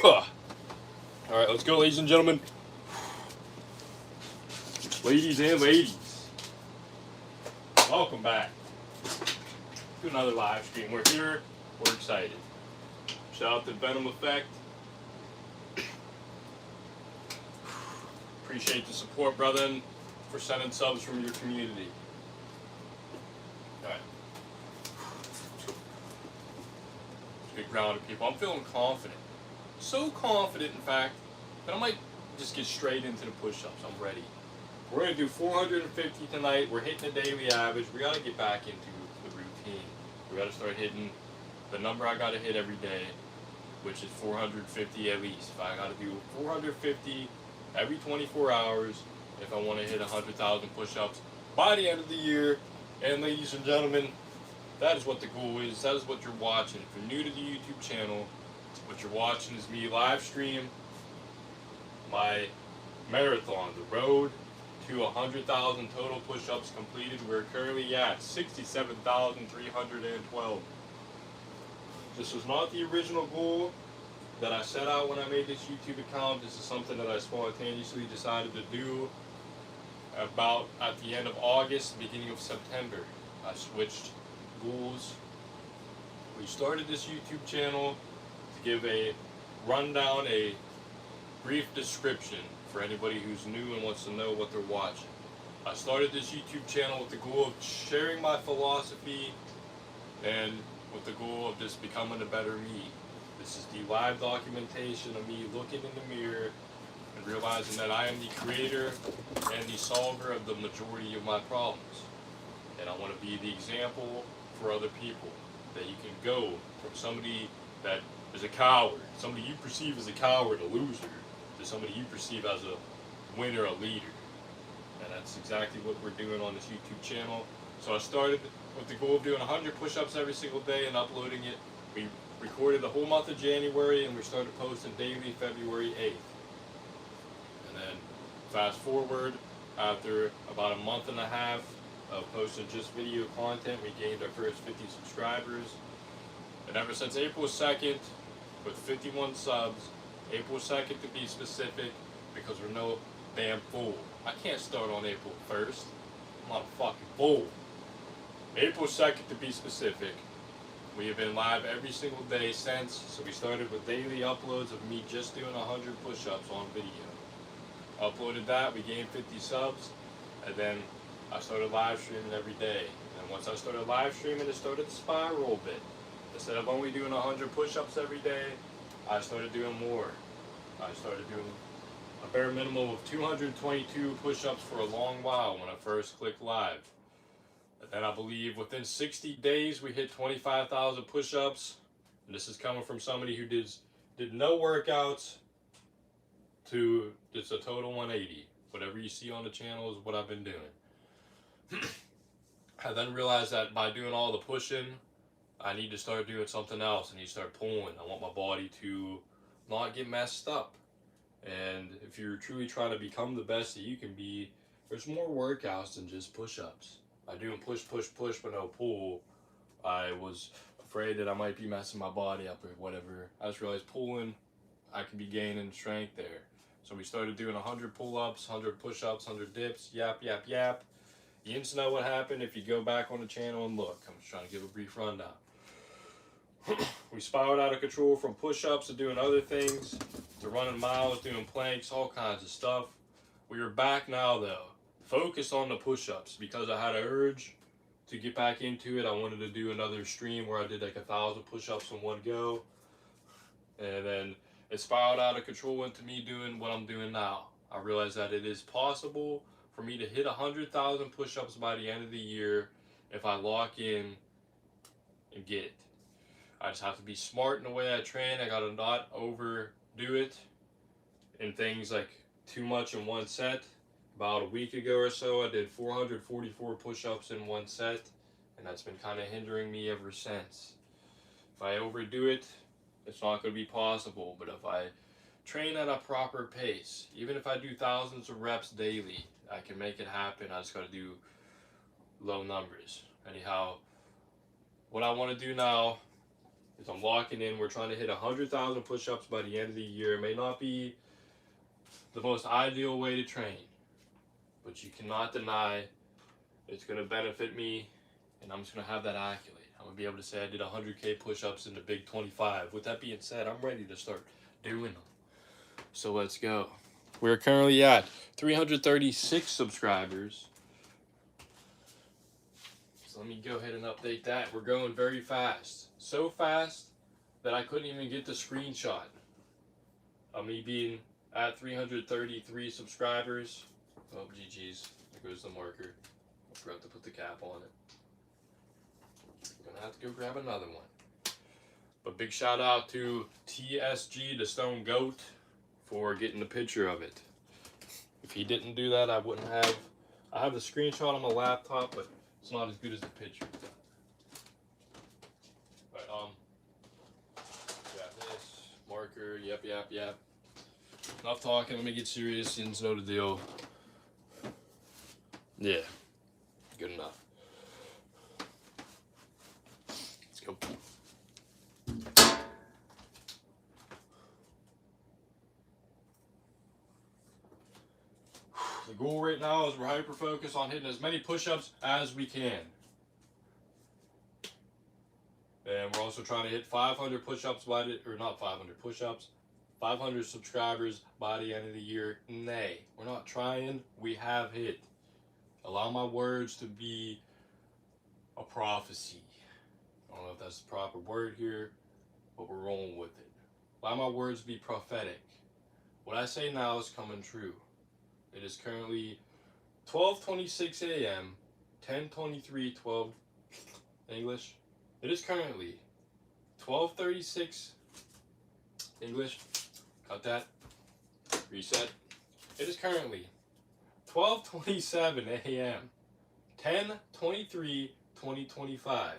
Alright, let's go, ladies and gentlemen. Ladies and ladies. Welcome back to another live stream. We're here. We're excited. Shout out to Venom Effect. Appreciate the support, brother, and for sending subs from your community. Alright. Good grounded people. I'm feeling confident. So confident, in fact, that I might just get straight into the push-ups. I'm ready. We're going to do 450 tonight. We're hitting the daily average. We got to get back into the routine. We got to start hitting the number I got to hit every day, which is 450 at least. If I got to do 450 every 24 hours, if I want to hit 100,000 push-ups by the end of the year. And ladies and gentlemen, that is what the goal is. That is what you're watching. If you're new to the YouTube channel, what you're watching is me live stream my marathon, the road to 100,000 total push-ups completed. We're currently at 67,312. This was not the original goal that I set out when I made this YouTube account. This is something that I spontaneously decided to do about at the end of August, beginning of September. I switched goals. We started this YouTube channel to give a rundown, a brief description for anybody who's new and wants to know what they're watching. I started this YouTube channel with the goal of sharing my philosophy and with the goal of just becoming a better me. This is the live documentation of me looking in the mirror and realizing that I am the creator and the solver of the majority of my problems. And I want to be the example for other people, that you can go from somebody that is a coward, somebody you perceive as a coward, a loser, to somebody you perceive as a winner, a leader. And that's exactly what we're doing on this YouTube channel. So I started with the goal of doing 100 push-ups every single day and uploading it. We recorded the whole month of January and we started posting daily February 8th. And then fast forward, after about a month and a half of posting just video content, we gained our first 50 subscribers. And ever since April 2nd, with 51 subs, April 2nd to be specific, because we're no damn fool. I can't start on April 1st. I'm not a fucking fool. April 2nd to be specific. We have been live every single day since, so we started with daily uploads of me just doing 100 push-ups on video. Uploaded that, we gained 50 subs, and then I started live streaming every day. And once I started live streaming, it started to spiral a bit. Instead of only doing 100 push-ups every day, I started doing more. I started doing a bare minimum of 222 push-ups for a long while when I first clicked live. And then I believe within 60 days we hit 25,000 push-ups. And this is coming from somebody who did no workouts to just a total 180. Whatever you see on the channel is what I've been doing. I then realized that by doing all the pushing, I need to start doing something else. I need to start pulling. I want my body to not get messed up. And if you're truly trying to become the best that you can be, there's more workouts than just push-ups. By doing push, push, push, but no pull, I was afraid that I might be messing my body up or whatever. I just realized pulling, I could be gaining strength there. So we started doing 100 pull-ups, 100 push-ups, 100 dips, yap, yap, yap. You need to know what happened if you go back on the channel and look. I'm just trying to give a brief rundown. We spiraled out of control from push-ups to doing other things, to running miles, doing planks, all kinds of stuff. We are back now though, focused on the push-ups because I had an urge to get back into it. I wanted to do another stream where I did like 1,000 push-ups in one go. And then it spiraled out of control into me doing what I'm doing now. I realized that it is possible for me to hit 100,000 push-ups by the end of the year if I lock in and get it. I just have to be smart in the way I train. I gotta not overdo it in things like too much in one set. About a week ago or so, I did 444 push-ups in one set, and that's been kind of hindering me ever since. If I overdo it, it's not going to be possible, but if I train at a proper pace, even if I do thousands of reps daily, I can make it happen. I just got to do low numbers. Anyhow, what I want to do now is I'm locking in. We're trying to hit 100,000 push-ups by the end of the year. It may not be the most ideal way to train, but you cannot deny it's going to benefit me, and I'm just going to have that accolade. I'm going to be able to say I did 100K push-ups in the Big 25. With that being said, I'm ready to start doing them. So let's go. We're currently at 336 subscribers. So let me go ahead and update that. We're going very fast. So fast that I couldn't even get the screenshot of me being at 333 subscribers. Oh, GG's. There goes the marker. I forgot to put the cap on it. Gonna have to go grab another one. But big shout out to TSG, the Stone Goat, for getting the picture of it. If he didn't do that, I wouldn't have. I have the screenshot on my laptop, but it's not as good as the picture. But got this marker. Yep. Enough talking. Let me get serious. You know the deal. Yeah, good enough. Let's go. The goal right now is we're hyper focused on hitting as many push-ups as we can. And we're also trying to hit 500 push-ups by the, or not 500 push-ups, 500 subscribers by the end of the year. Nay, we're not trying, we have hit. Allow my words to be a prophecy. I don't know if that's the proper word here, but we're rolling with it. Allow my words to be prophetic. What I say now is coming true. It is currently 12:26 a.m., 10:23, 12 English. It is currently 12:36 English. Cut that. Reset. It is currently 12:27 a.m., 10/23, 2025.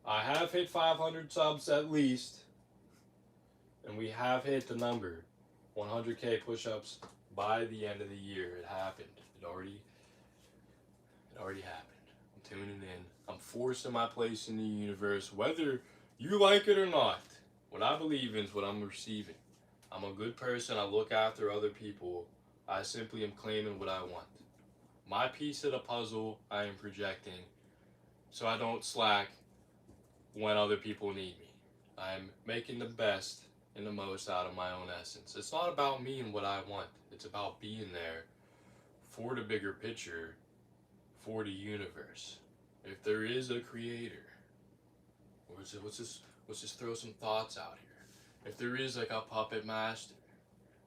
I have hit 500 subs at least, and we have hit the number 100K push-ups by the end of the year. It happened. It already happened. I'm tuning in. I'm forcing my place in the universe, whether you like it or not. What I believe in is what I'm receiving. I'm a good person. I look after other people. I simply am claiming what I want. My piece of the puzzle I am projecting, so I don't slack when other people need me. I'm making the best and the most out of my own essence. It's not about me and what I want. It's about being there for the bigger picture, for the universe. If there is a creator, let's just throw some thoughts out here. If there is like a puppet master,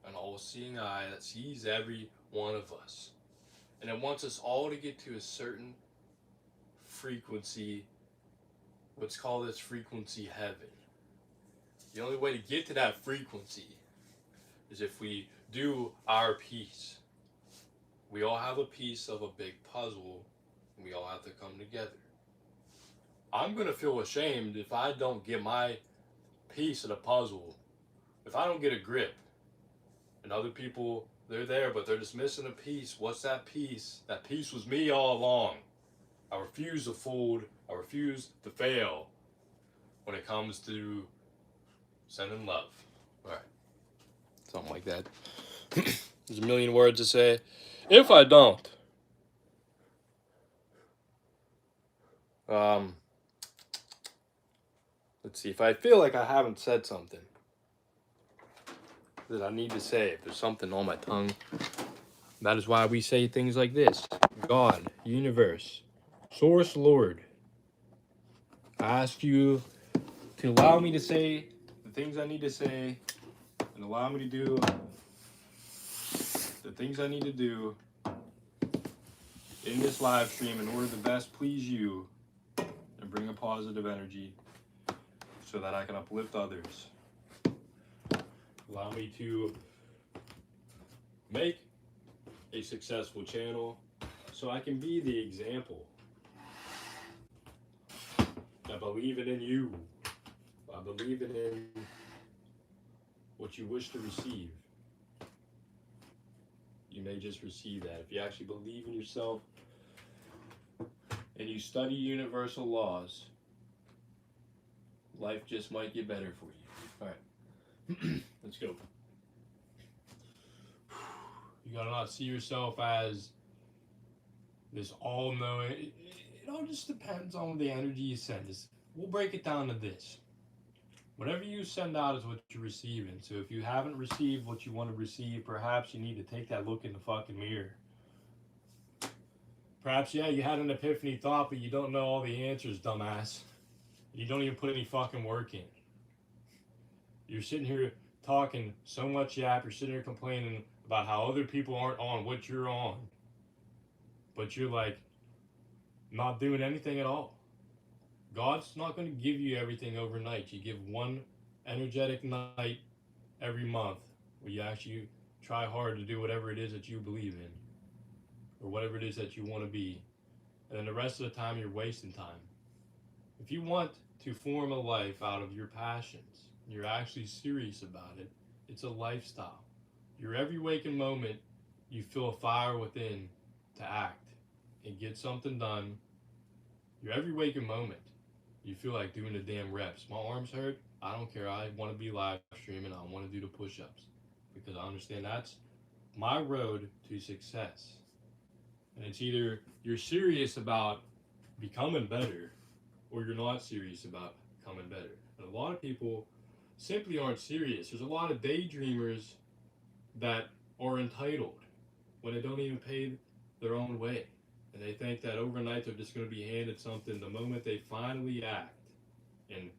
an all-seeing eye that sees every one of us, and it wants us all to get to a certain frequency, let's call this frequency heaven. The only way to get to that frequency is if we do our piece. We all have a piece of a big puzzle, and we all have to come together. I'm going to feel ashamed if I don't get my piece of the puzzle, if I don't get a grip, and other people, they're there, but they're just missing a piece. What's that piece? That piece was me all along. I refuse to fold. I refuse to fail when it comes to sending love. All right. Something like that. There's a million words to say. If I don't, let's see. If I feel like I haven't said something that I need to say, if there's something on my tongue, that is why we say things like this. God, universe, source, Lord, I ask you to allow me to say the things I need to say and allow me to do the things I need to do in this live stream in order to best please you and bring a positive energy so that I can uplift others. Allow me to make a successful channel so I can be the example. I believe it in you. I believe it in what you wish to receive. You may just receive that. If you actually believe in yourself and you study universal laws, Life just might get better for you. Alright. Let's go. You gotta not see yourself as this all-knowing. It all just depends on the energy you send. We'll break it down to this. Whatever you send out is what you're receiving. So if you haven't received what you want to receive, perhaps you need to take that look in the fucking mirror. Perhaps, yeah, you had an epiphany thought, but you don't know all the answers, dumbass. You don't even put any fucking work in. You're sitting here talking so much yap, you're sitting here complaining about how other people aren't on what you're on. But you're like, not doing anything at all. God's not going to give you everything overnight. You give one energetic night every month where you actually try hard to do whatever it is that you believe in or whatever it is that you want to be. And then the rest of the time, you're wasting time. If you want to form a life out of your passions, and you're actually serious about it, it's a lifestyle. Your every waking moment, you feel a fire within to act and get something done. Your every waking moment, you feel like doing the damn reps. My arms hurt. I don't care. I want to be live streaming. I want to do the push-ups because I understand that's my road to success. And it's either you're serious about becoming better or you're not serious about becoming better. And a lot of people simply aren't serious. There's a lot of daydreamers that are entitled when they don't even pay their own way. And they think that overnight they're just going to be handed something the moment they finally act and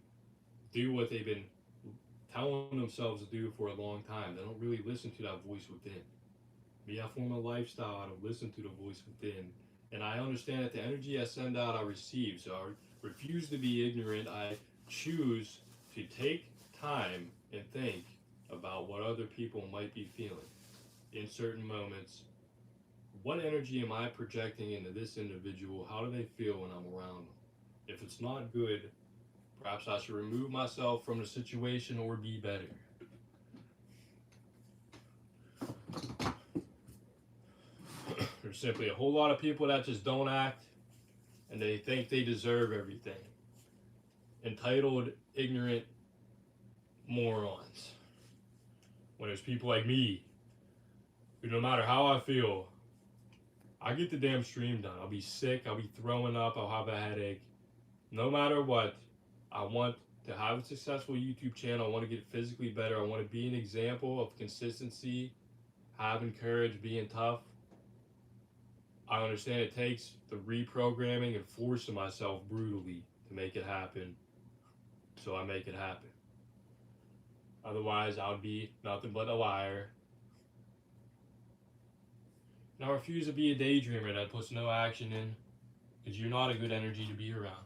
do what they've been telling themselves to do for a long time. They don't really listen to that voice within. Me, I form a lifestyle out of listen to the voice within. And I understand that the energy I send out, I receive. So I refuse to be ignorant. I choose to take time and think about what other people might be feeling in certain moments. What energy am I projecting into this individual? How do they feel when I'm around them? If it's not good, perhaps I should remove myself from the situation or be better. There's simply a whole lot of people that just don't act and they think they deserve everything. Entitled, ignorant morons. When there's people like me, who no matter how I feel, I get the damn stream done. I'll be sick, I'll be throwing up, I'll have a headache. No matter what, I want to have a successful YouTube channel. I want to get physically better. I want to be an example of consistency, having courage, being tough. I understand it takes the reprogramming and forcing myself brutally to make it happen. So I make it happen. Otherwise, I would be nothing but a liar. And I refuse to be a daydreamer that puts no action in, because you're not a good energy to be around.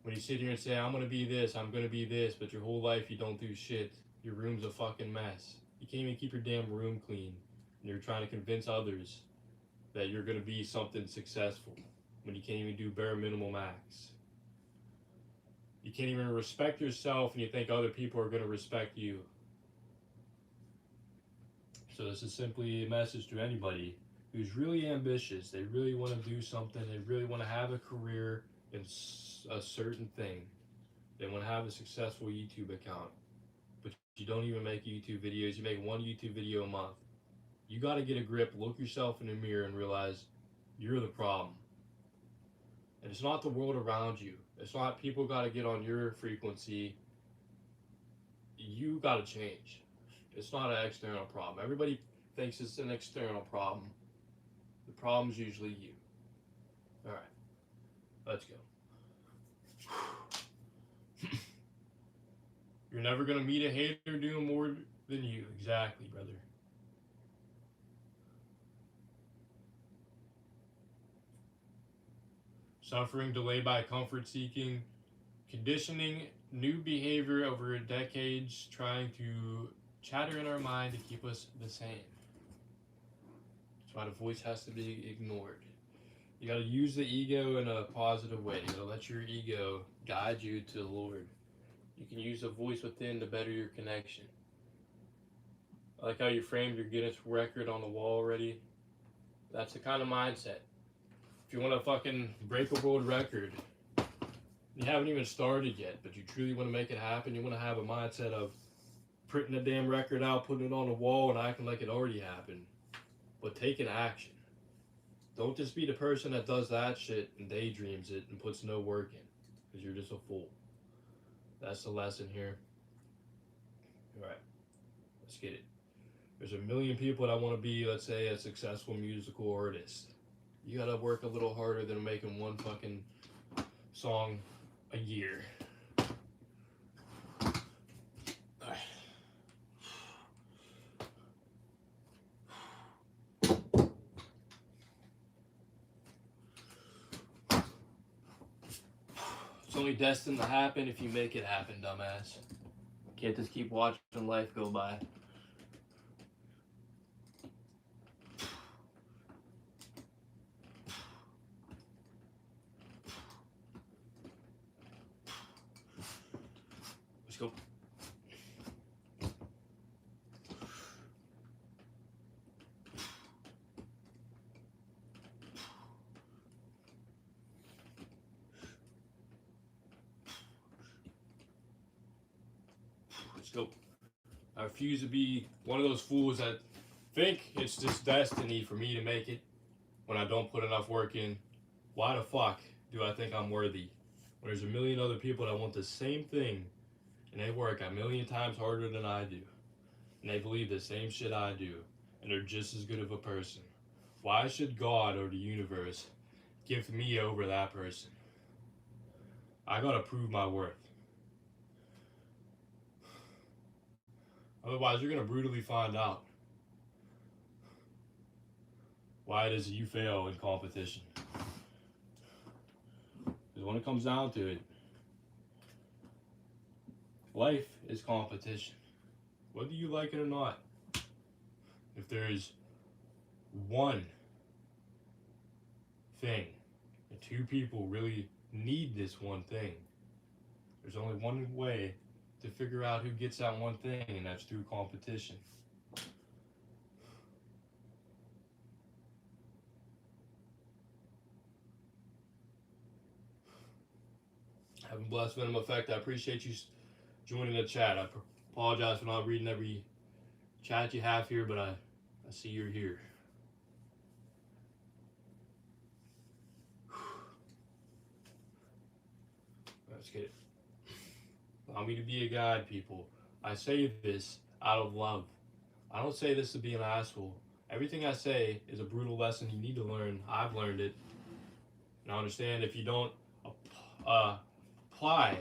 When you sit here and say, I'm going to be this, I'm going to be this, but your whole life you don't do shit. Your room's a fucking mess. You can't even keep your damn room clean. And you're trying to convince others that you're going to be something successful when you can't even do bare minimal max. You can't even respect yourself and you think other people are going to respect you. So this is simply a message to anybody who's really ambitious. They really want to do something. They really want to have a career in a certain thing. They want to have a successful YouTube account. But you don't even make YouTube videos. You make one YouTube video a month. You got to get a grip, look yourself in the mirror and realize you're the problem. And it's not the world around you. It's not people got to get on your frequency. You got to change. It's not an external problem. Everybody thinks it's an external problem. The problem's usually you. All right, let's go. You're never going to meet a hater doing more than you. Exactly, brother. Suffering delayed by comfort seeking, conditioning new behavior over decades, trying to chatter in our mind to keep us the same. That's why the voice has to be ignored. You gotta use the ego in a positive way. You gotta let your ego guide you to the Lord. You can use the voice within to better your connection. I like how you framed your Guinness record on the wall already. That's the kind of mindset. If you want to fucking break a world record, You haven't even started yet, but you truly want to make it happen. You want to have a mindset of printing a damn record out, putting it on the wall, and acting like it already happened. But taking action. Don't just be the person that does that shit and daydreams it and puts no work in, because you're just a fool. That's the lesson here. All right, let's get it. There's a million people that want to be, let's say, a successful musical artist. You gotta work a little harder than making one fucking song a year. All right. It's only destined to happen if you make it happen, dumbass. Can't just keep watching life go by. Let's go. Let's go. I refuse to be one of those fools that think it's just destiny for me to make it when I don't put enough work in. Why the fuck do I think I'm worthy when there's a million other people that want the same thing and they work a million times harder than I do and they believe the same shit I do and they're just as good of a person? Why should God or the universe gift me over that person? I gotta prove my worth. Otherwise, you're gonna brutally find out why it is you fail in competition. Because when it comes down to it, life is competition. Whether you like it or not. If there's one thing, and two people really need this one thing, there's only one way to figure out who gets that one thing, and that's through competition. Have a blessed Venom Effect. I appreciate you joining the chat. I apologize for not reading every chat you have here, but I see you're here. Let's get it. Allow me to be a guide, people. I say this out of love. I don't say this to be an asshole. Everything I say is a brutal lesson you need to learn. I've learned it. And I understand if you don't apply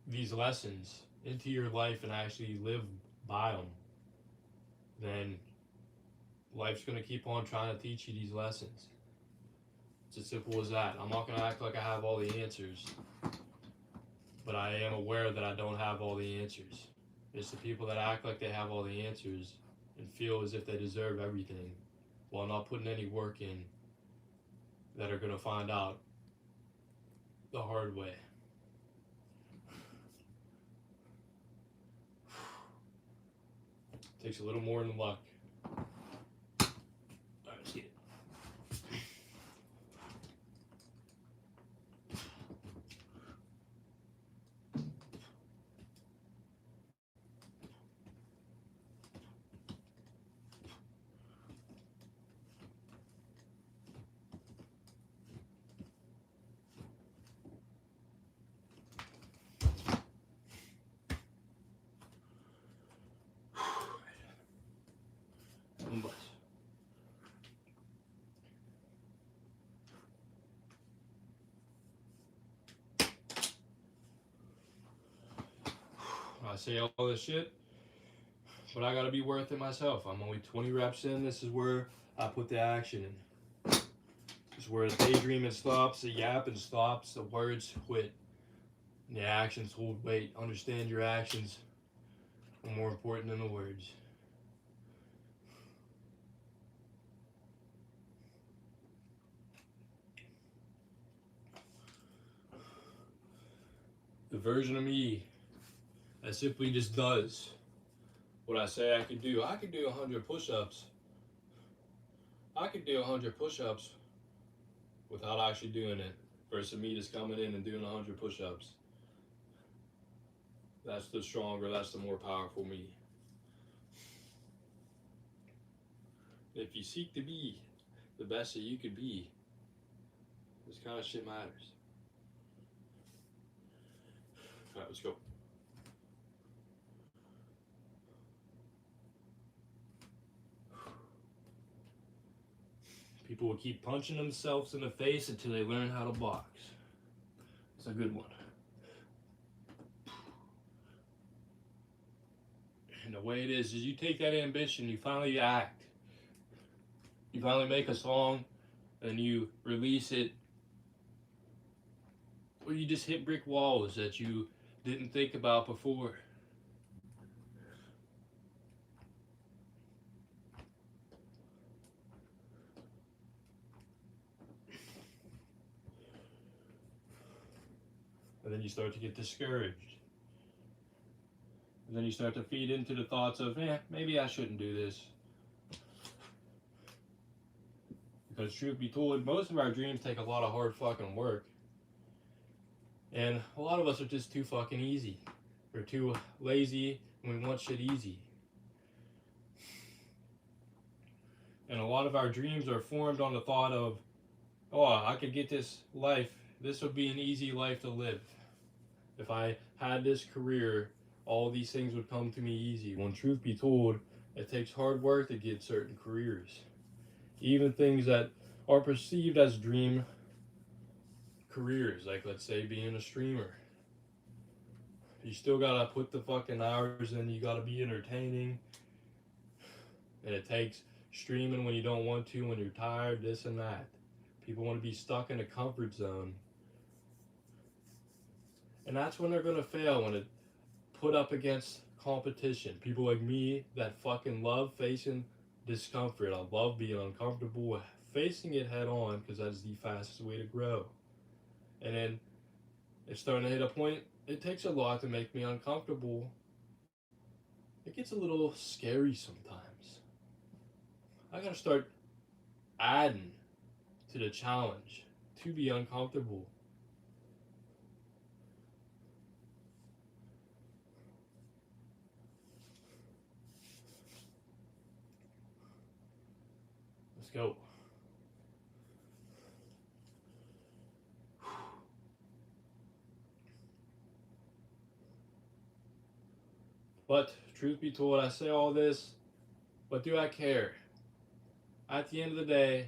these lessons into your life and actually live by them, then life's going to keep on trying to teach you these lessons. It's as simple as that. I'm not going to act like I have all the answers, but I am aware that I don't have all the answers. It's the people that act like they have all the answers and feel as if they deserve everything while not putting any work in that are going to find out the hard way. Takes a little more than luck. Alright, let's get it. I say all this shit, but I gotta be worth it myself. I'm only 20 reps in. This is where I put the action in. This is where the daydreaming stops, the yapping stops, the words quit, and the actions hold weight. Understand your actions are more important than the words. The version of me that simply just does what I say I could do. I could do 100 push-ups. I could do 100 push-ups without actually doing it. versus me just coming in and doing 100 push-ups. That's the stronger, that's the more powerful me. If you seek to be the best that you could be, this kind of shit matters. Alright, let's go. People will keep punching themselves in the face until they learn how to box. It's a good one. And the way it is you take that ambition, you finally act. You finally make a song, and you release it. Or you just hit brick walls that you didn't think about before. And then you start to get discouraged. And then you start to feed into the thoughts of, maybe I shouldn't do this. Because truth be told, most of our dreams take a lot of hard fucking work. And a lot of us are just too fucking easy. We're too lazy and we want shit easy. And a lot of our dreams are formed on the thought of, oh, I could get this life. This would be an easy life to live. If I had this career, all these things would come to me easy. When truth be told, it takes hard work to get certain careers. Even things that are perceived as dream careers, like let's say being a streamer. You still gotta put the fucking hours in, you gotta be entertaining. And it takes streaming when you don't want to, when you're tired, this and that. People want to be stuck in a comfort zone. And that's when they're gonna fail, when it put up against competition. People like me that fucking love facing discomfort. I love being uncomfortable, facing it head on, because that's the fastest way to grow. And then it's starting to hit a point, it takes a lot to make me uncomfortable. It gets a little scary sometimes. I gotta start adding to the challenge to be uncomfortable. Let's go. But truth be told, I say all this, but do I care? At the end of the day,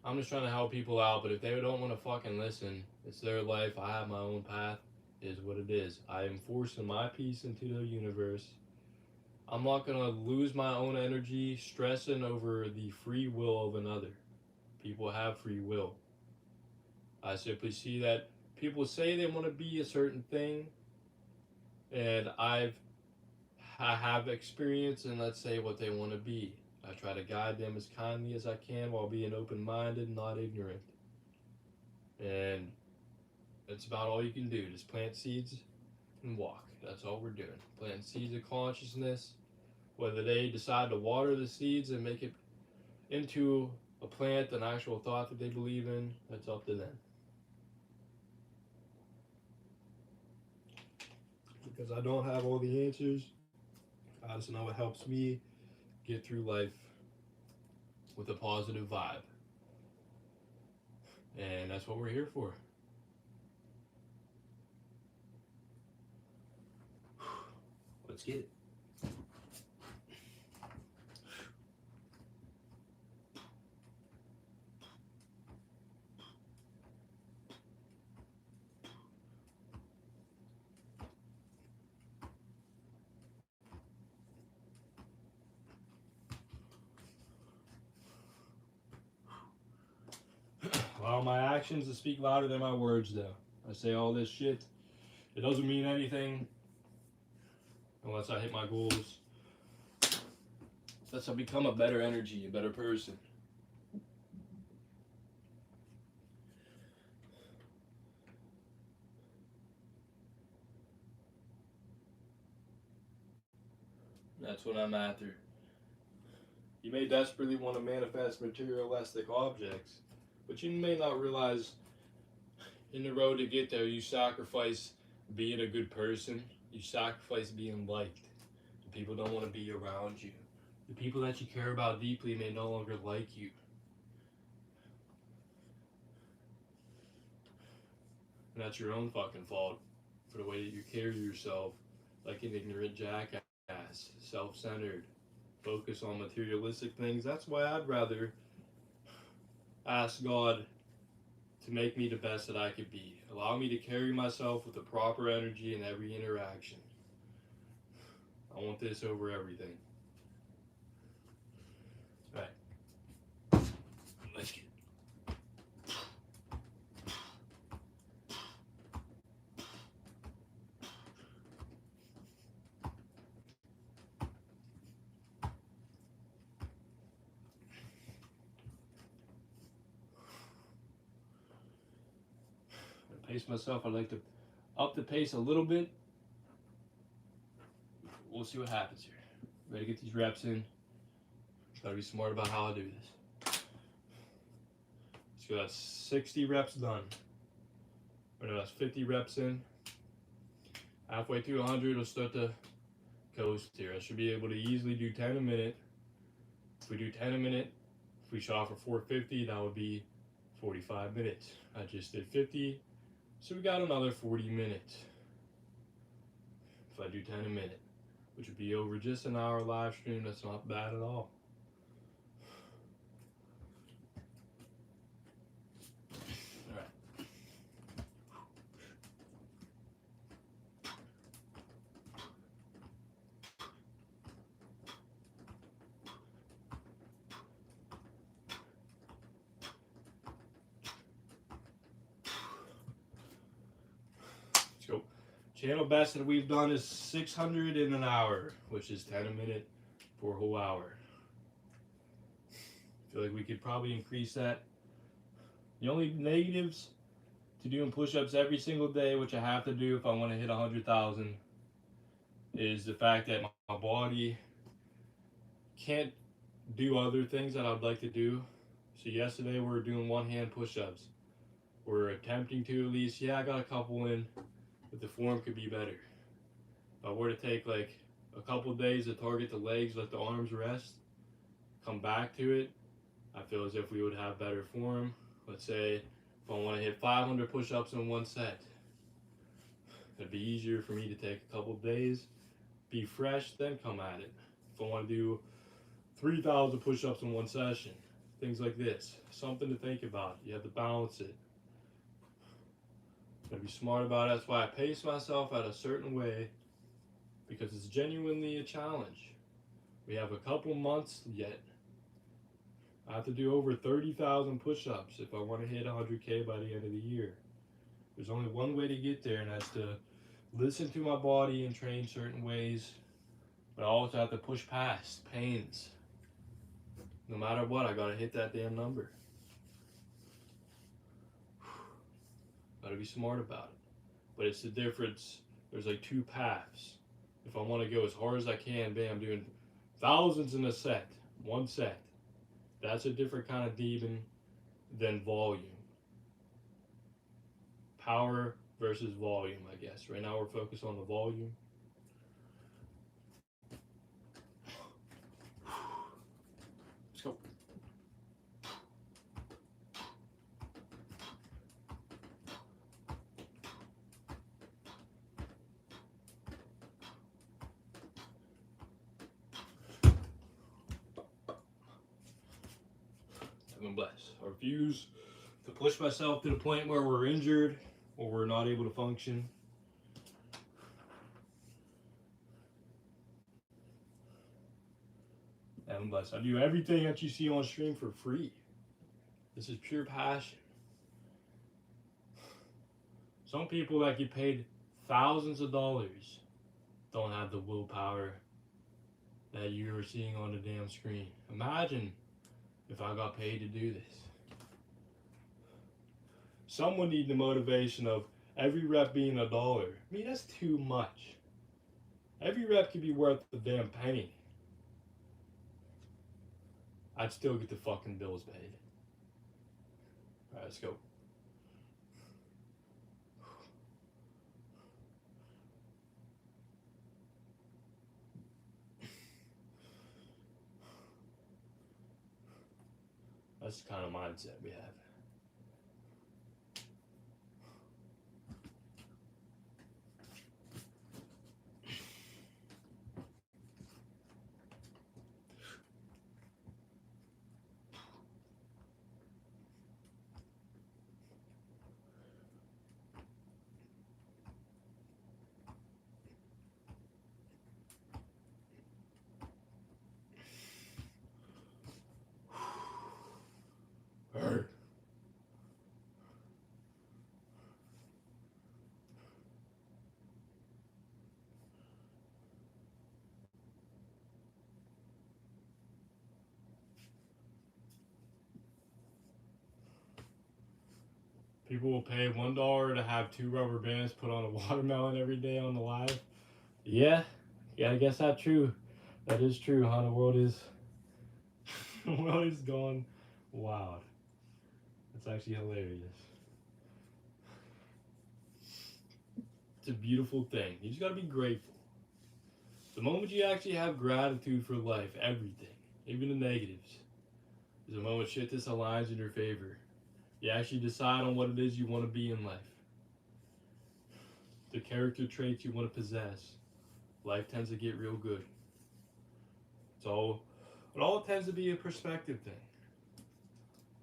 I'm just trying to help people out, but if they don't want to fucking listen, it's their life. I have my own path. It is what it is. I am forcing my piece into the universe. I'm not going to lose my own energy stressing over the free will of another. People have free will. I simply see that people say they want to be a certain thing, and I have experience in, let's say, what they want to be. I try to guide them as kindly as I can while being open-minded, not ignorant. And it's about all you can do. Just plant seeds and walk. That's all we're doing. Planting seeds of consciousness. Whether they decide to water the seeds and make it into a plant, an actual thought that they believe in, that's up to them. Because I don't have all the answers. I just know it helps me get through life with a positive vibe. And that's what we're here for. Let's get it. Well, my actions speak louder than my words, though. I say all this shit. It doesn't mean anything unless I hit my goals. Unless I become a better energy, a better person. That's what I'm after. You may desperately want to manifest materialistic objects, but you may not realize in the road to get there, you sacrifice being a good person. You sacrifice being liked. The people don't want to be around you. The people that you care about deeply may no longer like you. And that's your own fucking fault for the way that you carry yourself like an ignorant jackass, self-centered, focus on materialistic things. That's why I'd rather ask God to make me the best that I could be. Allow me to carry myself with the proper energy in every interaction. I want this over everything. Right. Let's get pace myself. I'd like to up the pace a little bit. We'll see what happens here. Ready to get these reps in. Gotta be smart about how I do this. So that's 60 reps done. Or no, that's 50 reps in. Halfway through 100, we'll start to coast here. I should be able to easily do 10 a minute. If we do 10 a minute, if we shot for 450, that would be 45 minutes. I just did 50, so we got another 40 minutes. If I do 10 a minute, which would be over just an hour live stream, that's not bad at all. Go. Channel best that we've done is 600 in an hour, which is 10 a minute for a whole hour. I feel like we could probably increase that. The only negatives to doing push-ups every single day, which I have to do if I want to hit 100,000, is the fact that my body can't do other things that I'd like to do. So yesterday we were doing one-hand push-ups. We're attempting to at least. Yeah, I got a couple in. But the form could be better. If I were to take like a couple of days to target the legs, let the arms rest, come back to it, I feel as if we would have better form. Let's say if I want to hit 500 push-ups in one set, it'd be easier for me to take a couple of days, be fresh, then come at it. If I want to do 3,000 push-ups in one session, things like this, something to think about. You have to balance it. Gotta be smart about it. That's why I pace myself at a certain way, because it's genuinely a challenge. We have a couple months yet. I have to do over 30,000 push-ups if I want to hit 100K by the end of the year. There's only one way to get there, and that's to listen to my body and train certain ways. But I also have to push past pains. No matter what, I gotta hit that damn number. Gotta be smart about it. But it's the difference. There's like two paths. If I want to go as hard as I can, bam, doing thousands in a set, one set. That's a different kind of demon than volume. Power versus volume, I guess. Right now we're focused on the volume. Let's go. Heaven bless. I refuse to push myself to the point where we're injured or we're not able to function. Heaven bless. I do everything that you see on stream for free. This is pure passion. Some people that get paid thousands of dollars don't have the willpower that you're seeing on the damn screen. Imagine if I got paid to do this. Someone need the motivation of every rep being $1. I mean, that's too much. Every rep could be worth a damn penny. I'd still get the fucking bills paid. Alright, let's go. That's the kind of mindset we have. People will pay $1 to have 2 rubber bands put on a watermelon every day on the live. Yeah, I guess that's true. That is true, huh? The world is gone wild. It's actually hilarious. It's a beautiful thing. You just gotta be grateful. The moment you actually have gratitude for life, everything, even the negatives, is the moment shit disaligns in your favor. You actually decide on what it is you want to be in life. The character traits you want to possess. Life tends to get real good. It all tends to be a perspective thing.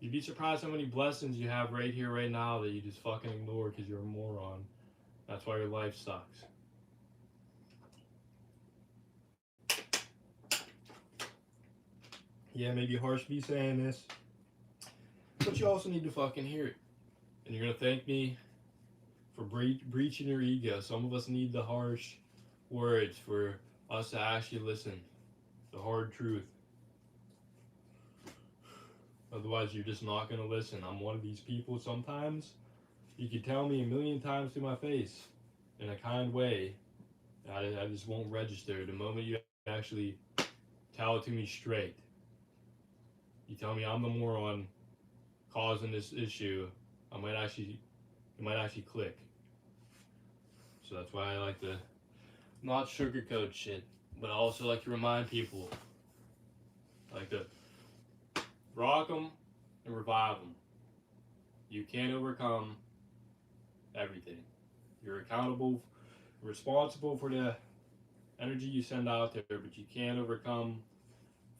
You'd be surprised how many blessings you have right here, right now that you just fucking ignore because you're a moron. That's why your life sucks. Yeah, maybe harsh me saying this, but you also need to fucking hear it. And you're gonna thank me for breaching your ego. Some of us need the harsh words for us to actually listen. The hard truth. Otherwise, you're just not gonna listen. I'm one of these people. Sometimes you can tell me a million times to my face in a kind way. I just won't register. The moment you actually tell it to me straight, you tell me I'm the moron causing this issue, it might actually click. So that's why I like to not sugarcoat shit, but I also like to remind people. I like to rock them and revive them. You can't overcome everything. You're accountable, responsible for the energy you send out there, but you can't overcome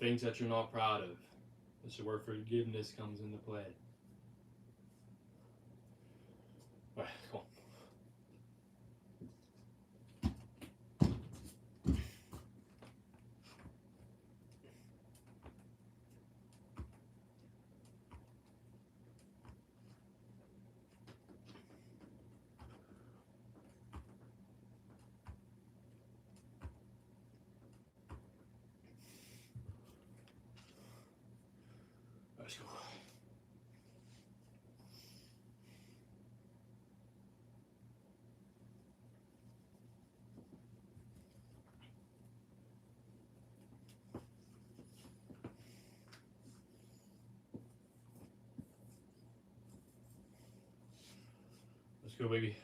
things that you're not proud of. This is where forgiveness comes into play. All right, come on. Let's go. Let's go, baby.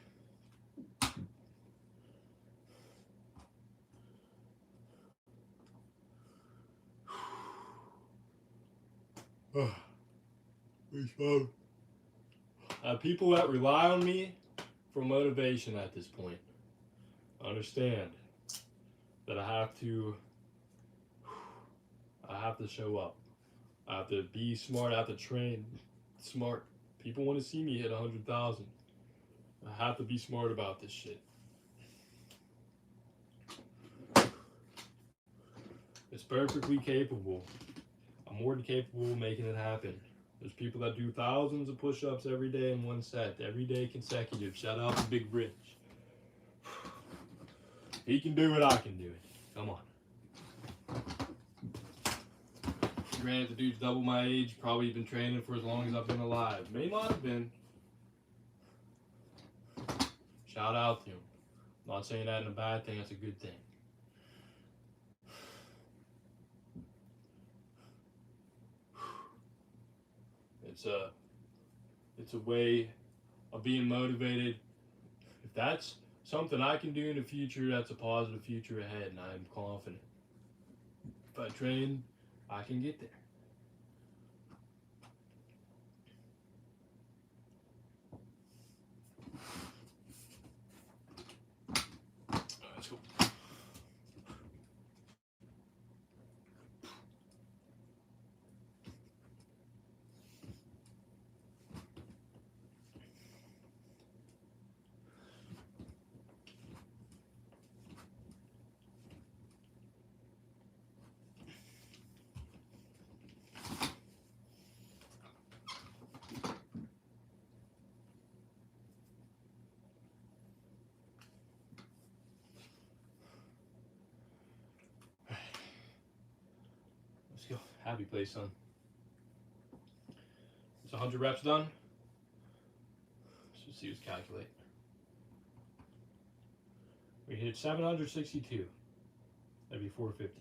People that rely on me for motivation at this point understand that I have to show up. I have to be smart. I have to train smart. People want to see me hit 100,000. I have to be smart about this shit. It's perfectly capable. I'm more than capable of making it happen. There's people that do thousands of push-ups every day in one set, every day consecutive. Shout out to Big Rich. He can do it, I can do it. Come on. Granted, the dude's double my age, probably been training for as long as I've been alive. May not have been. Shout out to him. I'm not saying that in a bad thing, that's a good thing. It's a way of being motivated. If that's something I can do in the future, that's a positive future ahead, and I'm confident. If I train, I can get there. Happy place, son. It's 100 reps done. Let's see what's calculate. We hit 762. That'd be 450.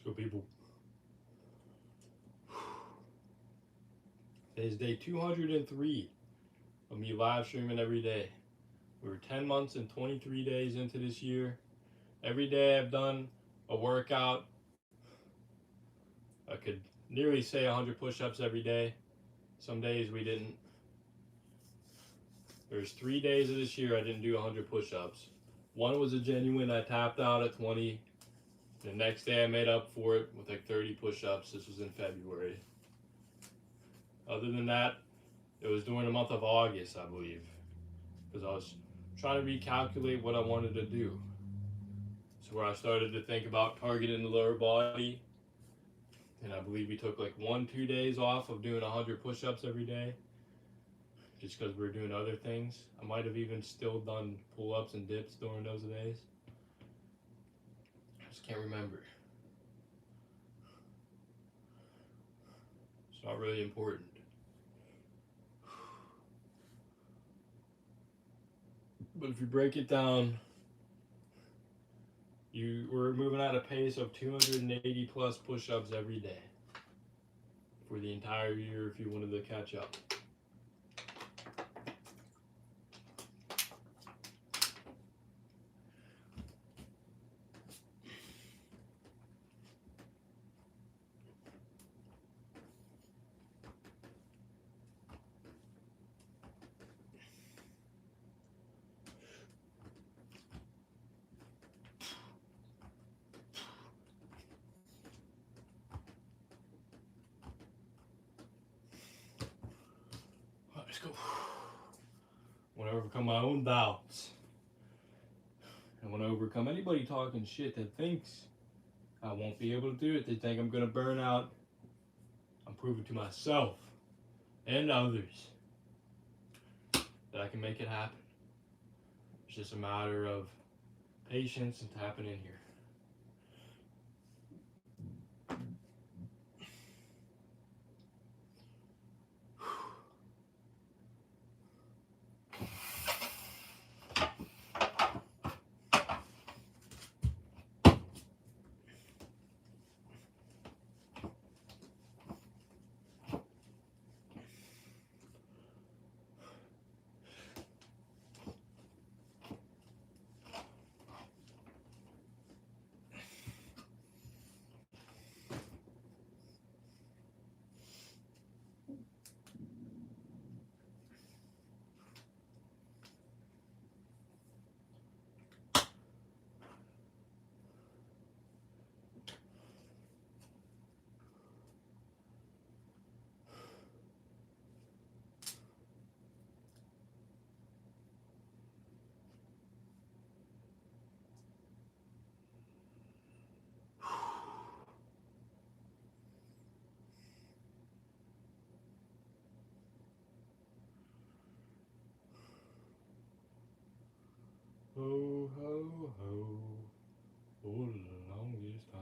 Let's go, people. Today's day 203 of me live streaming every day. We're 10 months and 23 days into this year. Every day I've done a workout. I could nearly say 100 push-ups every day. Some days we didn't. There's 3 days of this year I didn't do 100 push-ups. One was a genuine, I tapped out at 20. The next day I made up for it with like 30 push-ups. This was in February. Other than that, it was during the month of August, I believe, because I was trying to recalculate what I wanted to do. So where I started to think about targeting the lower body, and I believe we took like 1-2 days off of doing 100 push-ups every day, just because we were doing other things. I might have even still done pull-ups and dips during those days. I just can't remember. It's not really important. But if you break it down, you were moving at a pace of 280 plus push-ups every day for the entire year if you wanted to catch up. Let's go. I want to overcome my own doubts. I want to overcome anybody talking shit that thinks I won't be able to do it. They think I'm going to burn out. I'm proving to myself and others that I can make it happen. It's just a matter of patience and tapping in here. ho, ho, ho, for the longest time.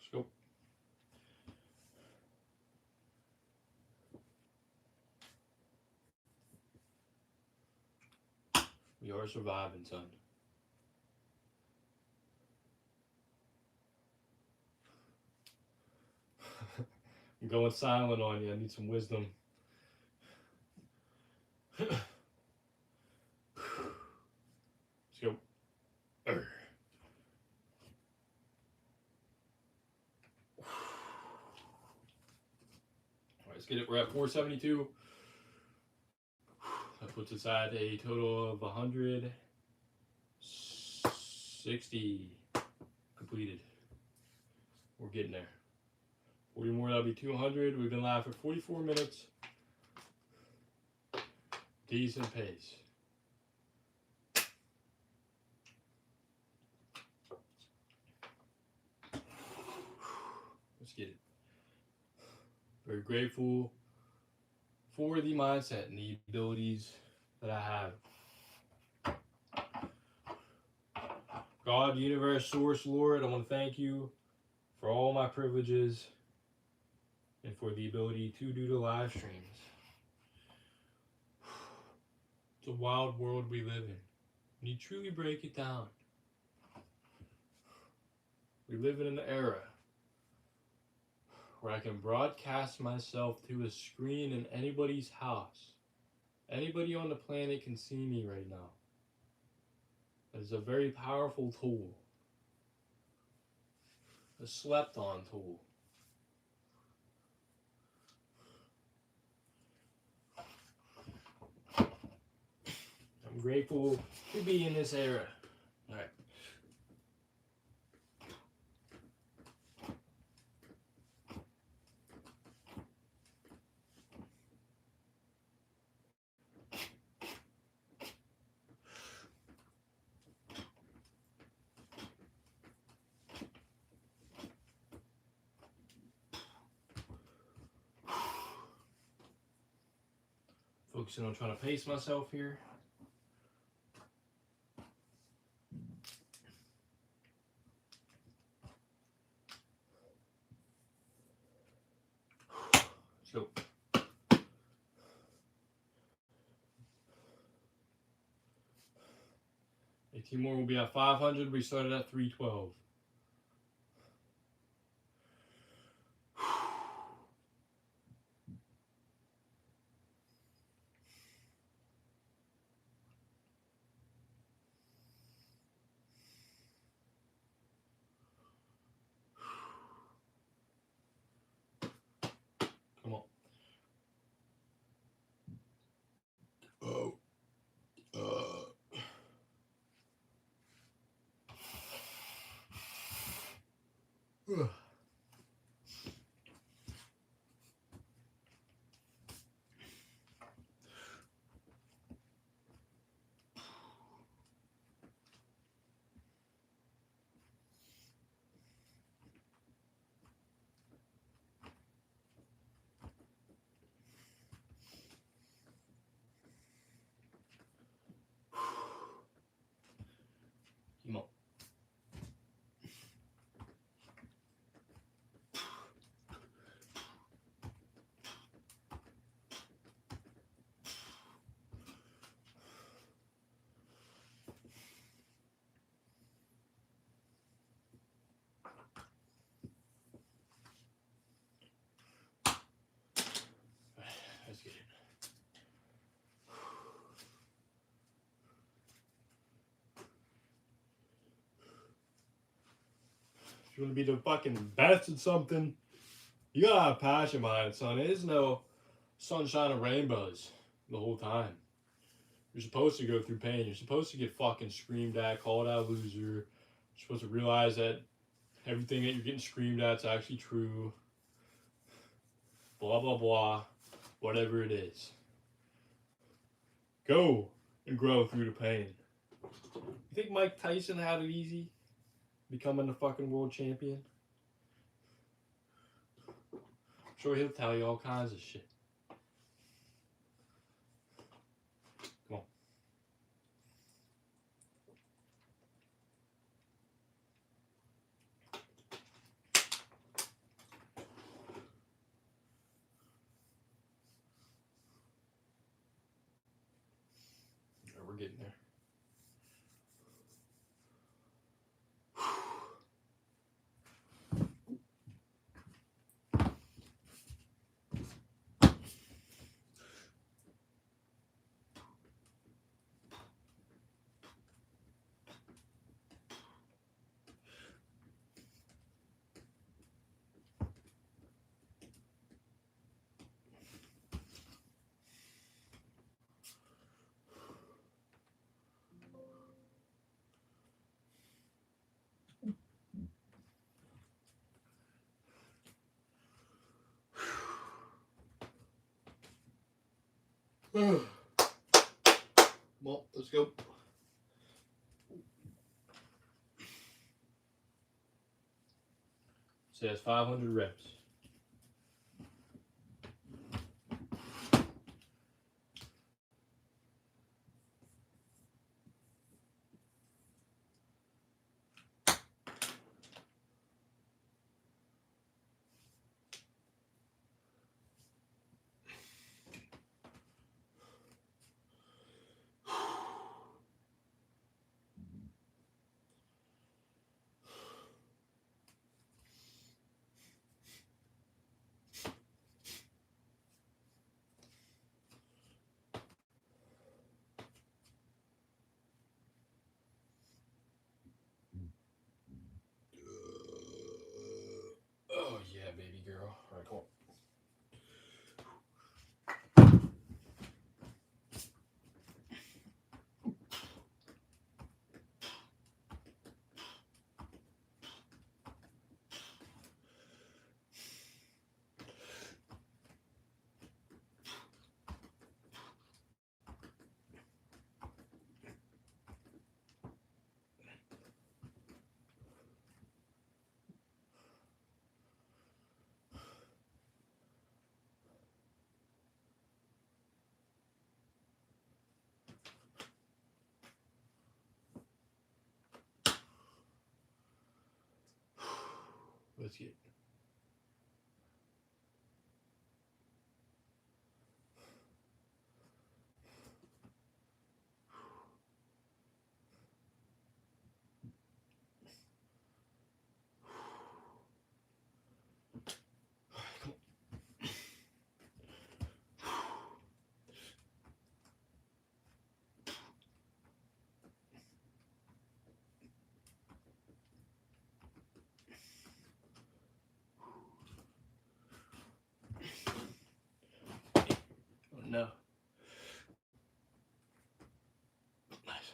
Let's go. We are surviving, son. I'm going silent on you. I need some wisdom. Let's go. All right, let's get it. We're at 472. That puts us at a total of 160 completed. We're getting there. 40 more, that'll be 200. We've been live for 44 minutes. Decent pace. Let's get it. Very grateful for the mindset and the abilities that I have. God, universe, source, Lord, I want to thank you for all my privileges and for the ability to do the live streams. It's a wild world we live in. When you truly break it down, we live in an era where I can broadcast myself to a screen in anybody's house. Anybody on the planet can see me right now. That is a very powerful tool. A slept-on tool. I'm grateful to be in this era. All right. Focusing on trying to pace myself here. Let's go. Eighteen more will be at 500. We started at 312. Come on. Oh. you want to be the fucking best at something, you gotta have passion behind it, son. It is no sunshine and rainbows the whole time. You're supposed to go through pain. You're supposed to get fucking screamed at, called out a loser. You're supposed to realize that everything that you're getting screamed at is actually true. Blah, blah, blah. Whatever it is. Go and grow through the pain. You think Mike Tyson had it easy? Becoming the fucking world champion? I'm sure he'll tell you all kinds of shit. Come on. Right, we're getting there. Well, let's go. Says 500 reps. Oh yeah, baby girl. All right, come on. Let's get. Oh no. Nice.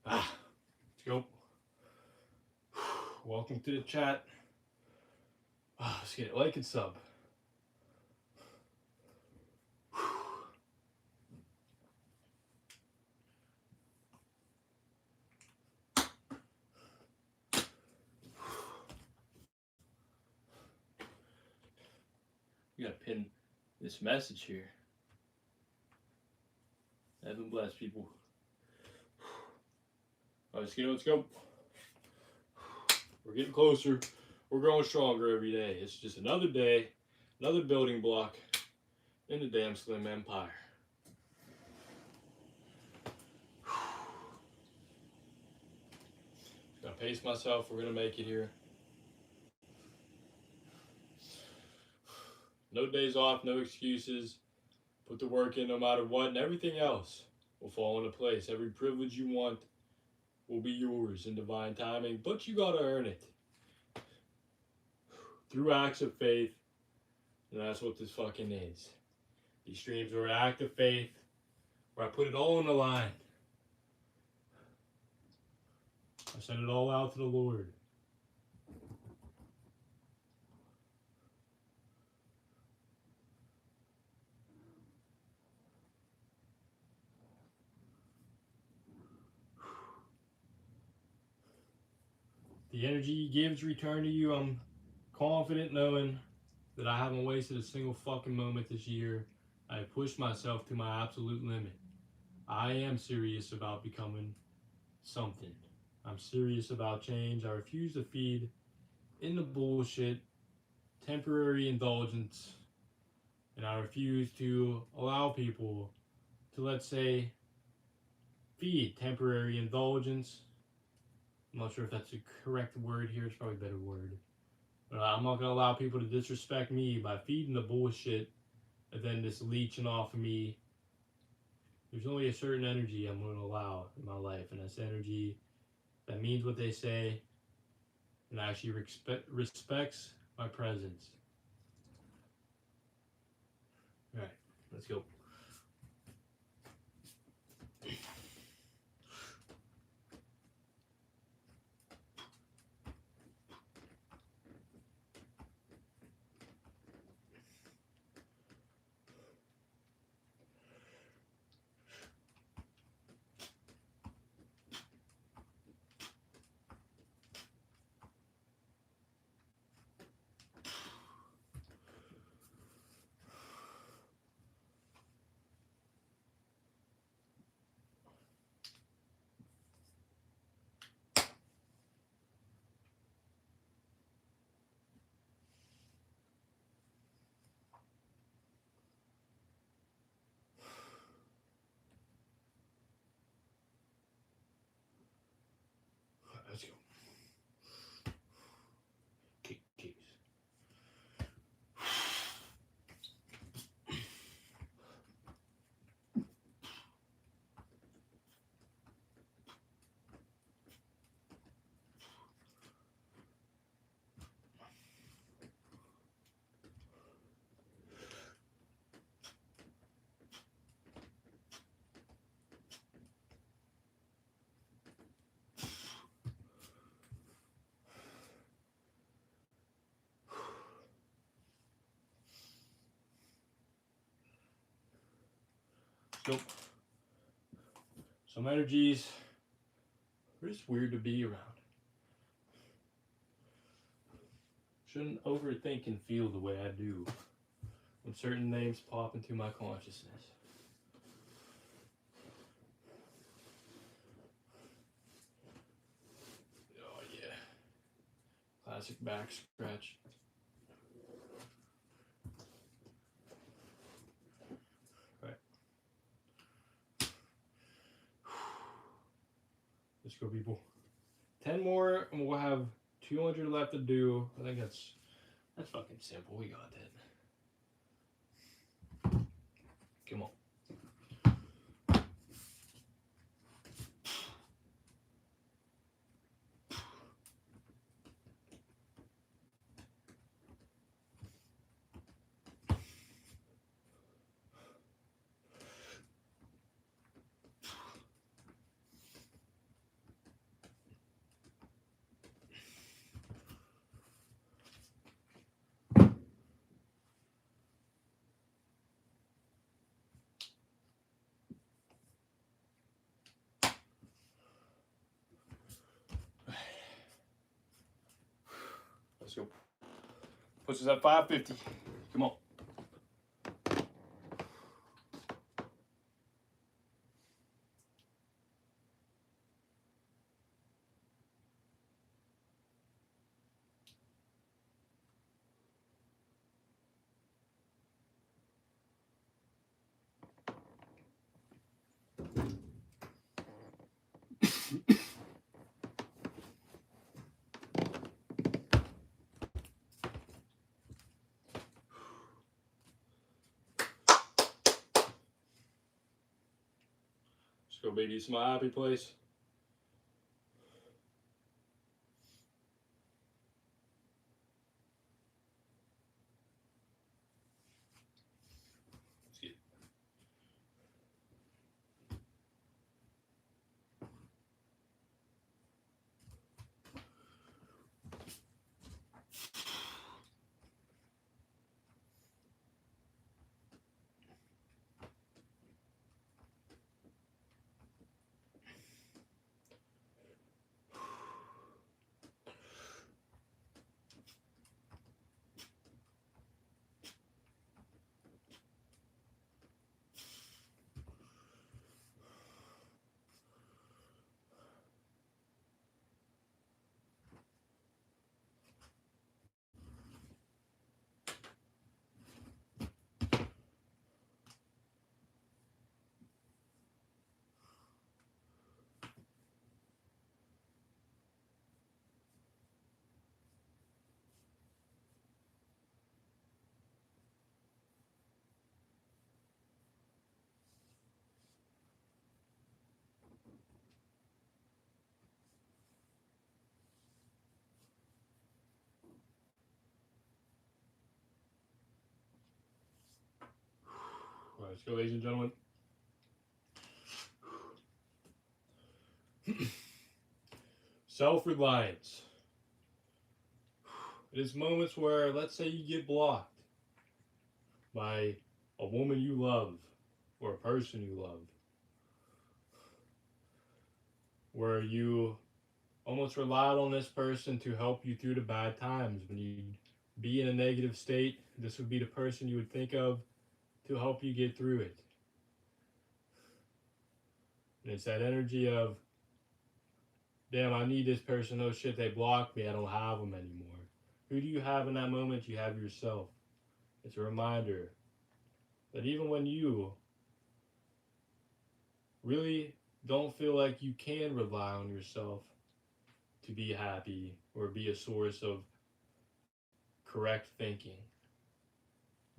Let's go. Welcome to the chat. Let's get it. Like and sub. You gotta pin this message here. Heaven bless people. All right, let's go. We're getting closer. We're growing stronger every day. It's just another day, another building block in the damn Slim Empire. Gotta pace myself. We're gonna make it here. No days off, no excuses. Put the work in no matter what, and everything else will fall into place. Every privilege you want will be yours in divine timing, but you gotta earn it through acts of faith, and that's what this fucking is. These streams are an act of faith where I put it all on the line. I send it all out to the Lord. The energy he gives return to you. I'm confident knowing that I haven't wasted a single fucking moment this year. I have pushed myself to my absolute limit. I am serious about becoming something. I'm serious about change. I refuse to feed into bullshit, temporary indulgence, and I refuse to allow people to, let's say, feed temporary indulgence. I'm not sure if that's the correct word here. It's probably a better word. But I'm not going to allow people to disrespect me by feeding the bullshit and then just leeching off of me. There's only a certain energy I'm going to allow in my life, and that's energy that means what they say and actually respects my presence. All right, let's go. Let's go. Keys. Go. Some energies are just weird to be around. Shouldn't overthink and feel the way I do when certain names pop into my consciousness. Oh yeah. Classic back scratch. Right. Let's go, people. 10 more and we'll have 200 left to do. I think that's fucking simple. We got that. Come on. Let's go. Puts us at 550. Come on. go, baby. It's my happy place. All right, let's go, ladies and gentlemen. Self-reliance. It is moments where, let's say you get blocked by a woman you love or a person you love, where you almost relied on this person to help you through the bad times. When you'd be in a negative state, this would be the person you would think of to help you get through it. And it's that energy of, damn, I need this person. Oh shit, they blocked me. I don't have them anymore. Who do you have in that moment? You have yourself. It's a reminder that even when you really don't feel like you can rely on yourself to be happy or be a source of correct thinking,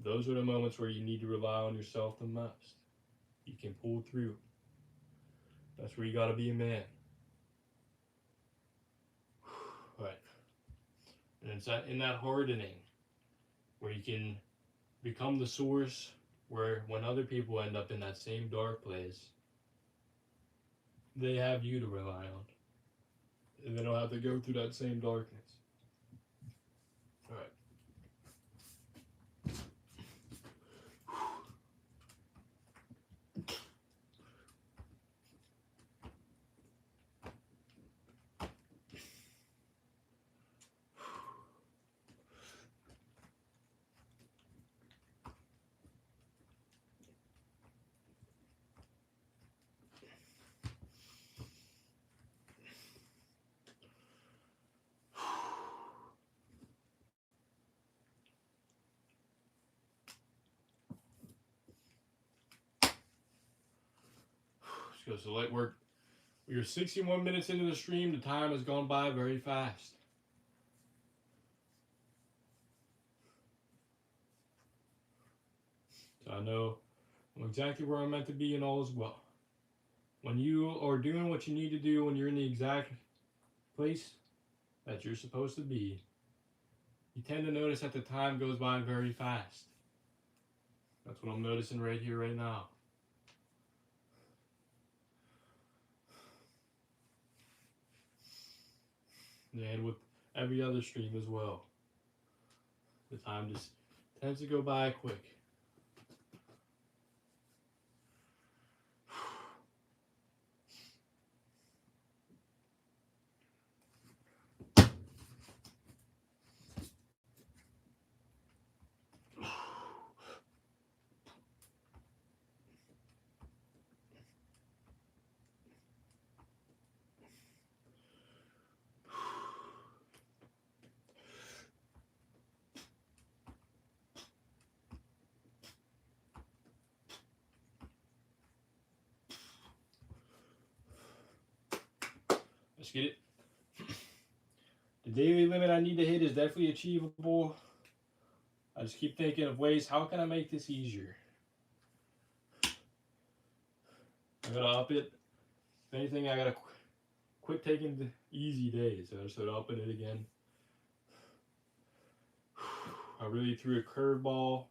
those are the moments where you need to rely on yourself the most. You can pull through. That's where you gotta be a man. Right. And it's in that hardening where you can become the source, where when other people end up in that same dark place, they have you to rely on. And they don't have to go through that same darkness. All right. Let's go. So light work. We are 61 minutes into the stream. The time has gone by very fast. So I know I'm exactly where I'm meant to be and all is well. When you are doing what you need to do, when you're in the exact place that you're supposed to be, you tend to notice that the time goes by very fast. That's what I'm noticing right here, right now. And with every other stream as well. The time just tends to go by quick. Let's get it. The daily limit I need to hit is definitely achievable. I just keep thinking of ways, how can I make this easier? I gotta up it If anything, I gotta quit taking the easy days. So I started upping it again. I really threw a curveball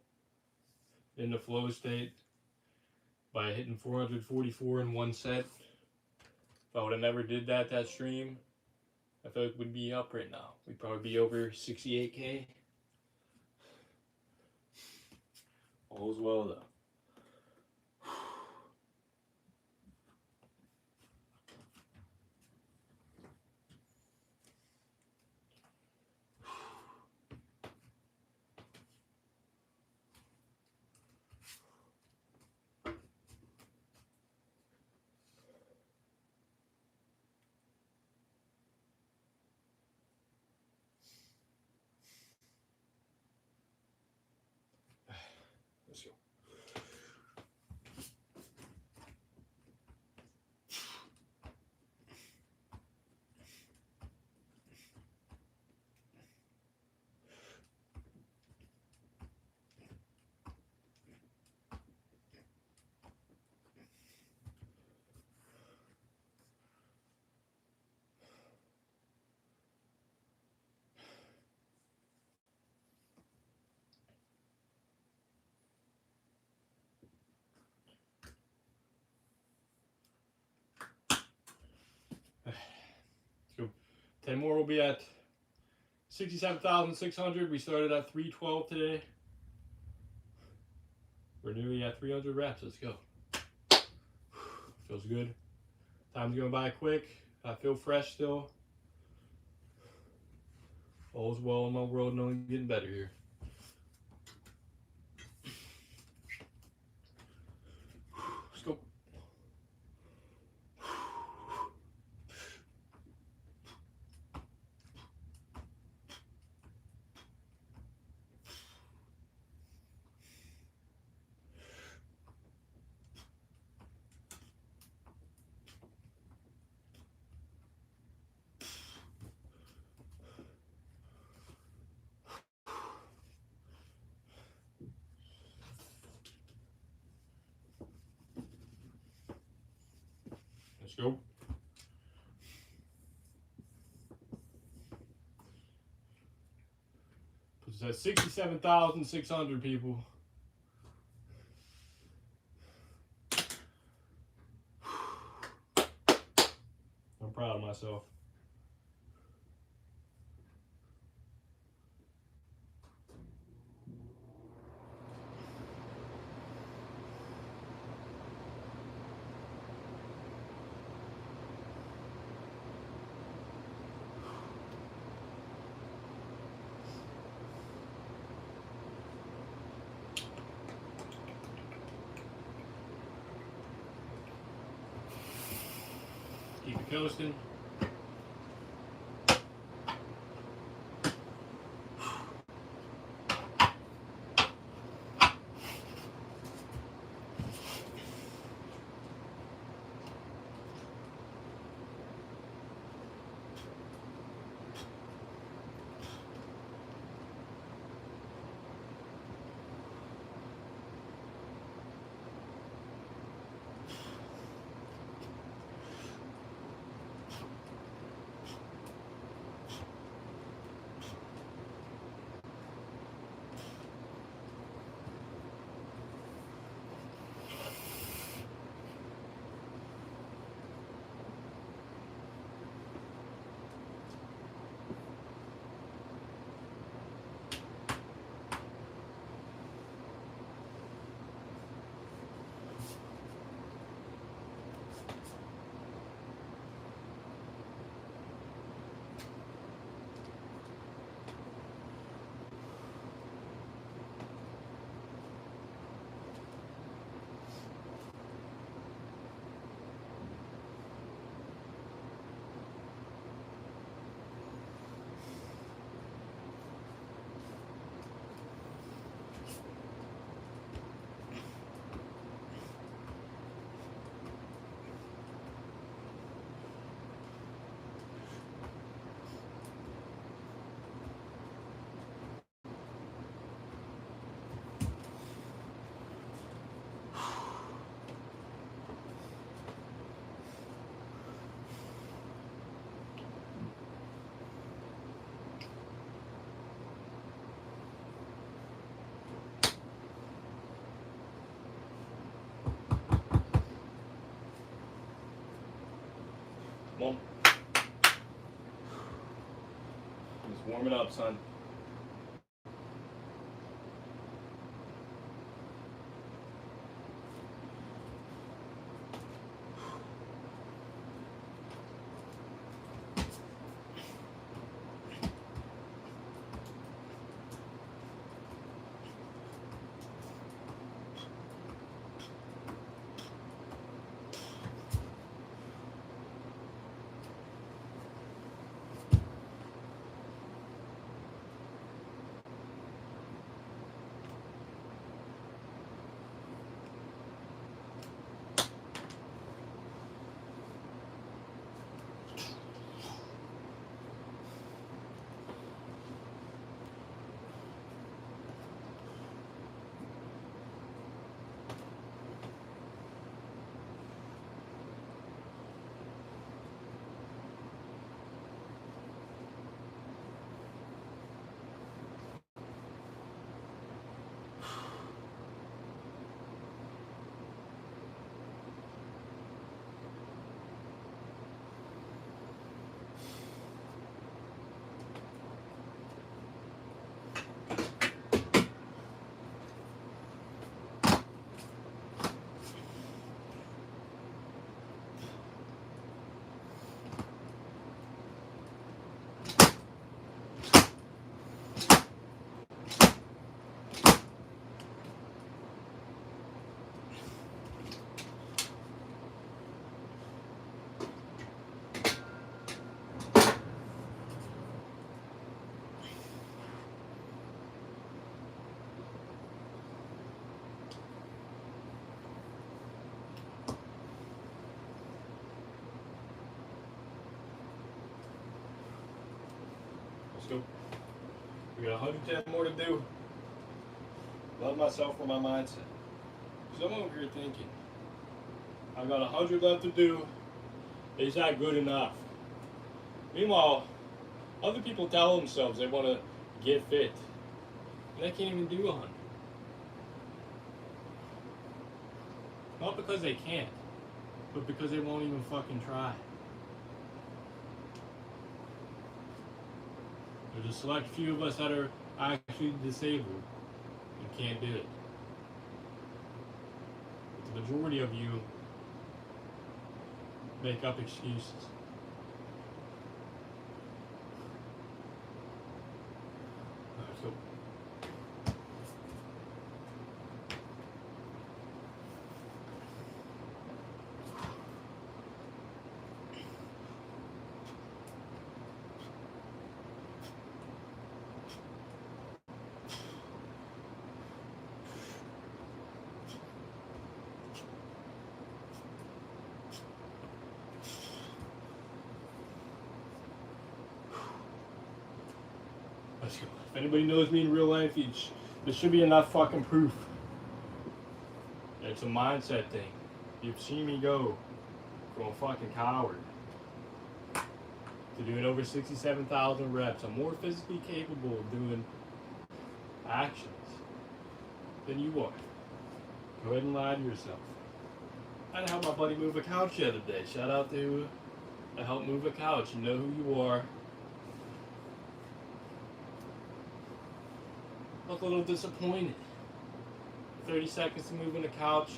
in the flow state by hitting 444 in one set. If I would have never did that stream, I feel like we'd be up right now. We'd probably be over 68K. All's well though. Let's go. So 10 more will be at 67,600. We started at 312 today. We're nearly at 300 reps. Let's go. Feels good. Time's going by quick. I feel fresh still. All's well in my world and only getting better here. Let's go. Let's go. Puts us at 67,600 people. I'm proud of myself. Keep it coasting. It's warming up, son. Let's go. We got 110 more to do. Love myself for my mindset. Because I'm over here thinking, I got 100 left to do. Is that good enough? Meanwhile, other people tell themselves they want to get fit. And they can't even do 100. Not because they can't, but because they won't even fucking try. There's a select few of us that are actually disabled and can't do it. But the majority of you make up excuses. Alright, so let's go. If anybody knows me in real life, there should be enough fucking proof. It's a mindset thing. You've seen me go from a fucking coward to doing over 67,000 reps. I'm more physically capable of doing actions than you are. Go ahead and lie to yourself. I helped my buddy move a couch the other day. Shout out to I helped move a couch. You know who you are. I was a little disappointed. 30 seconds to move in the couch.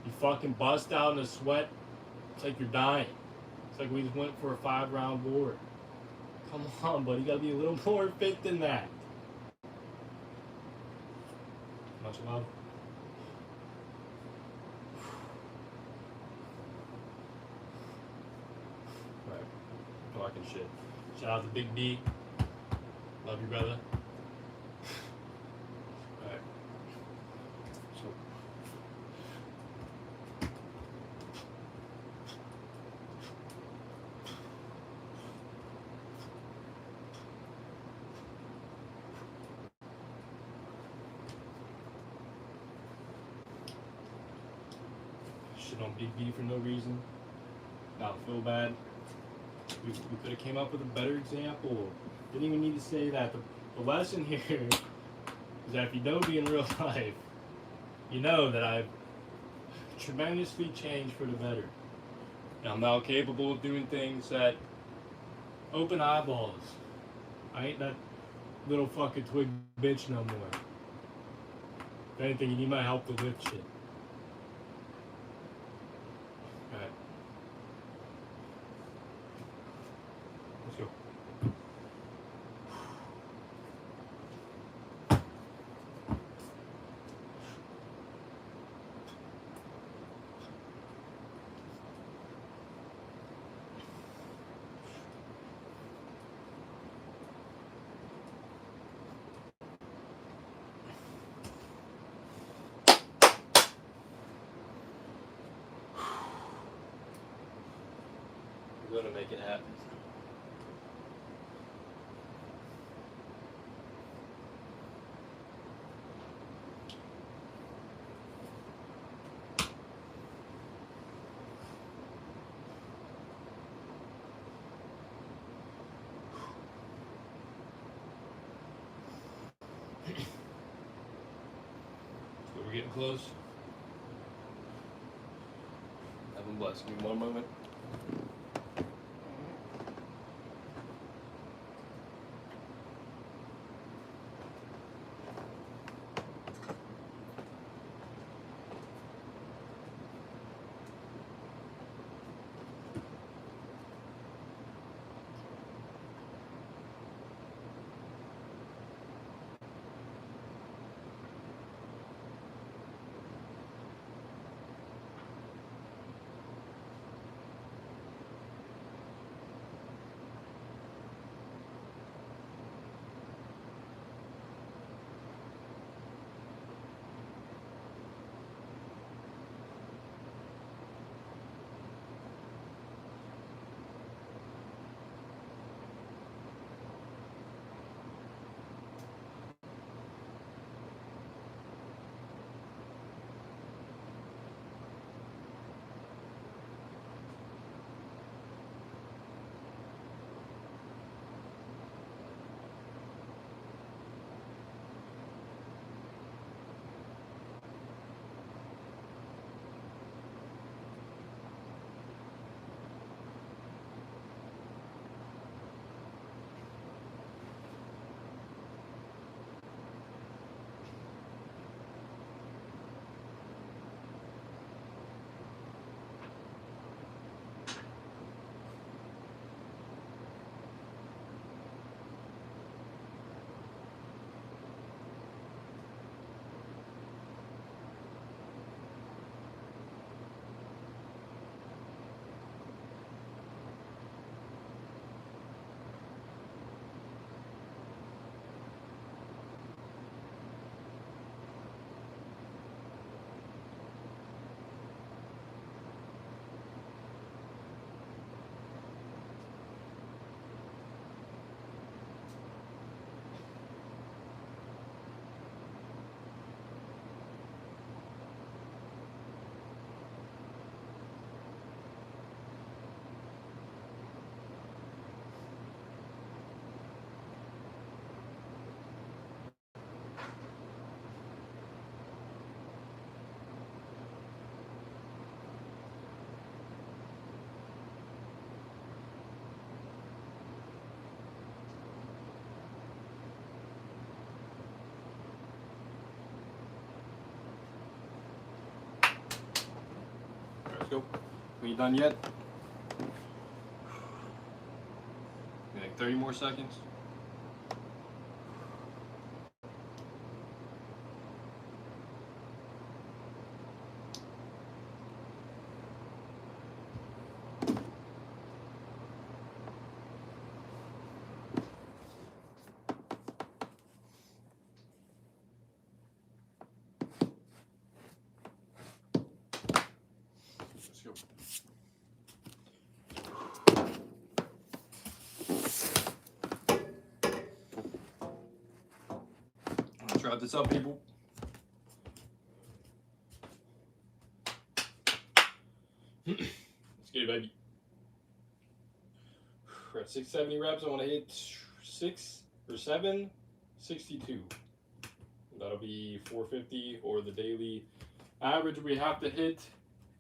You fucking bust out in a sweat. It's like you're dying. It's like we just went for a 5-round board. Come on, buddy. You gotta be a little more fit than that. Much love. Right. Talking shit. Shout out to Big D. Love you, brother. Alright. So. Shit on Big D for no reason. Now I feel bad. We could have came up with a better example. Didn't even need to say that. The lesson here is that if you know me in real life, you know that I've tremendously changed for the better. And I'm now capable of doing things that open eyeballs I ain't that little fucking twig bitch no more. If anything, you need my help to lift shit. Alright. Let's go. We're gonna make it happen. We're getting close. Have them blessed. Give me one moment. Let's go. Are you done yet? Like 30 more seconds. Let's go. Let's wrap this up, people. Let's get it, baby. We're at 670 reps. I want to hit 6 or 762. That'll be 450, or the daily average we have to hit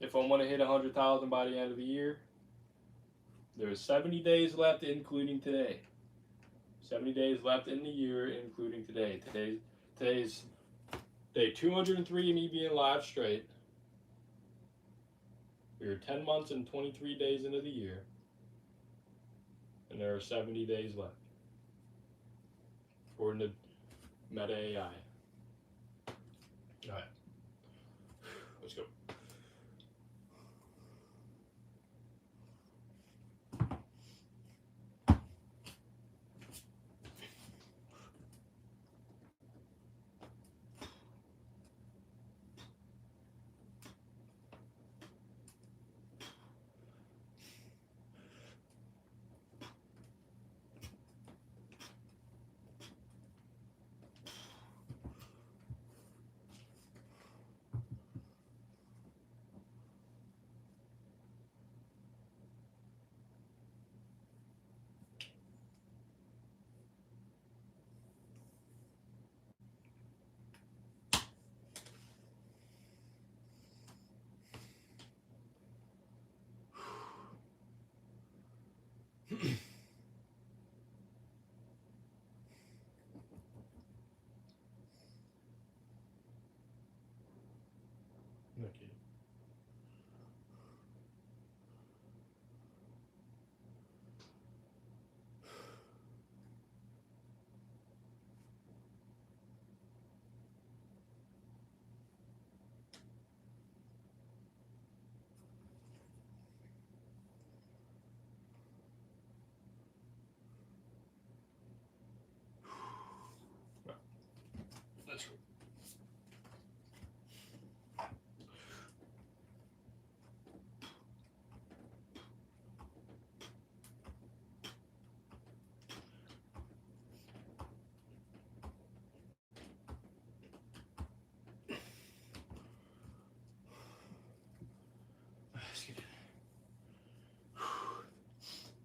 if I want to hit 100,000 by the end of the year. There's 70 days left, including today. 70 days left in the year, including today. Today's day 203 of me being live straight. We are 10 months and 23 days into the year, and there are 70 days left, according to Meta AI. All right, let's go. Okay. Let's go.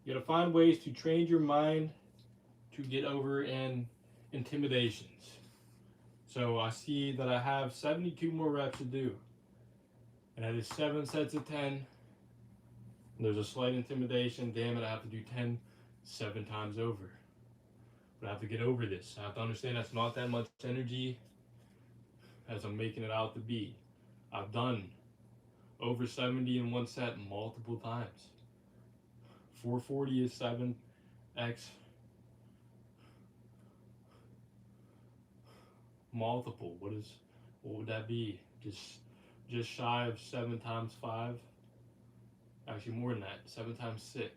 You gotta find ways to train your mind to get over intimidations. So I see that I have 72 more reps to do. And that is 7 sets of 10. There's a slight intimidation. Damn it, I have to do 10 7 times over. But I have to get over this. I have to understand that's not that much energy as I'm making it out to be. I've done over 70 in one set multiple times. 440 is 7x multiple. What would that be? Just shy of 7 times 5. Actually more than that. 7 times 6.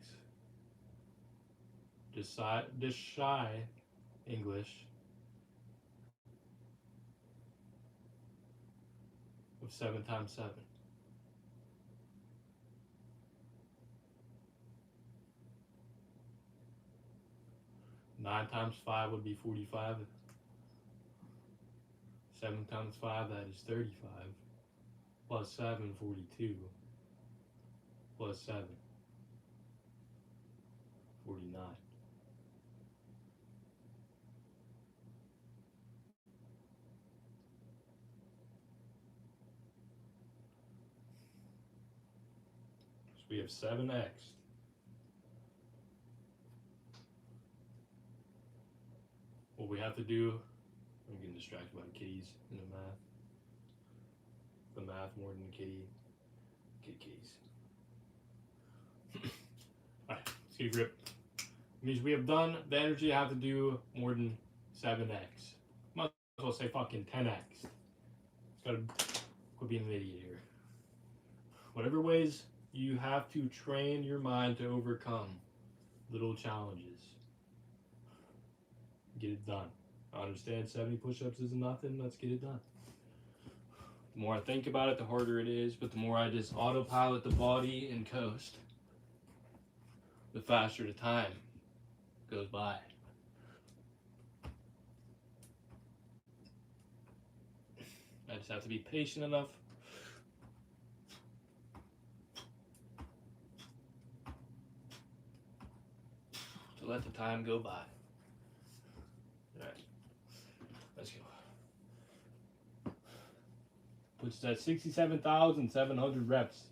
Just shy English of 7 times 7. Nine times 5 would be 45. 7 times 5, that is 35. Plus 7, 42. Plus 7, 49. So we have 7x. What we have to do, I'm getting distracted by the kitties in the math. The math more than the kitties. Alright, let's get a grip. It means we have done the energy I have to do more than 7x. Might as well say fucking 10x. It's gotta quit being an idiot here. Whatever ways you have to train your mind to overcome little challenges. Get it done. I understand 70 push-ups isn't nothing. Let's get it done. The more I think about it, the harder it is, but the more I just autopilot the body and coast, the faster the time goes by. I just have to be patient enough to let the time go by. Alright, let's go. Puts us at 67,700 reps.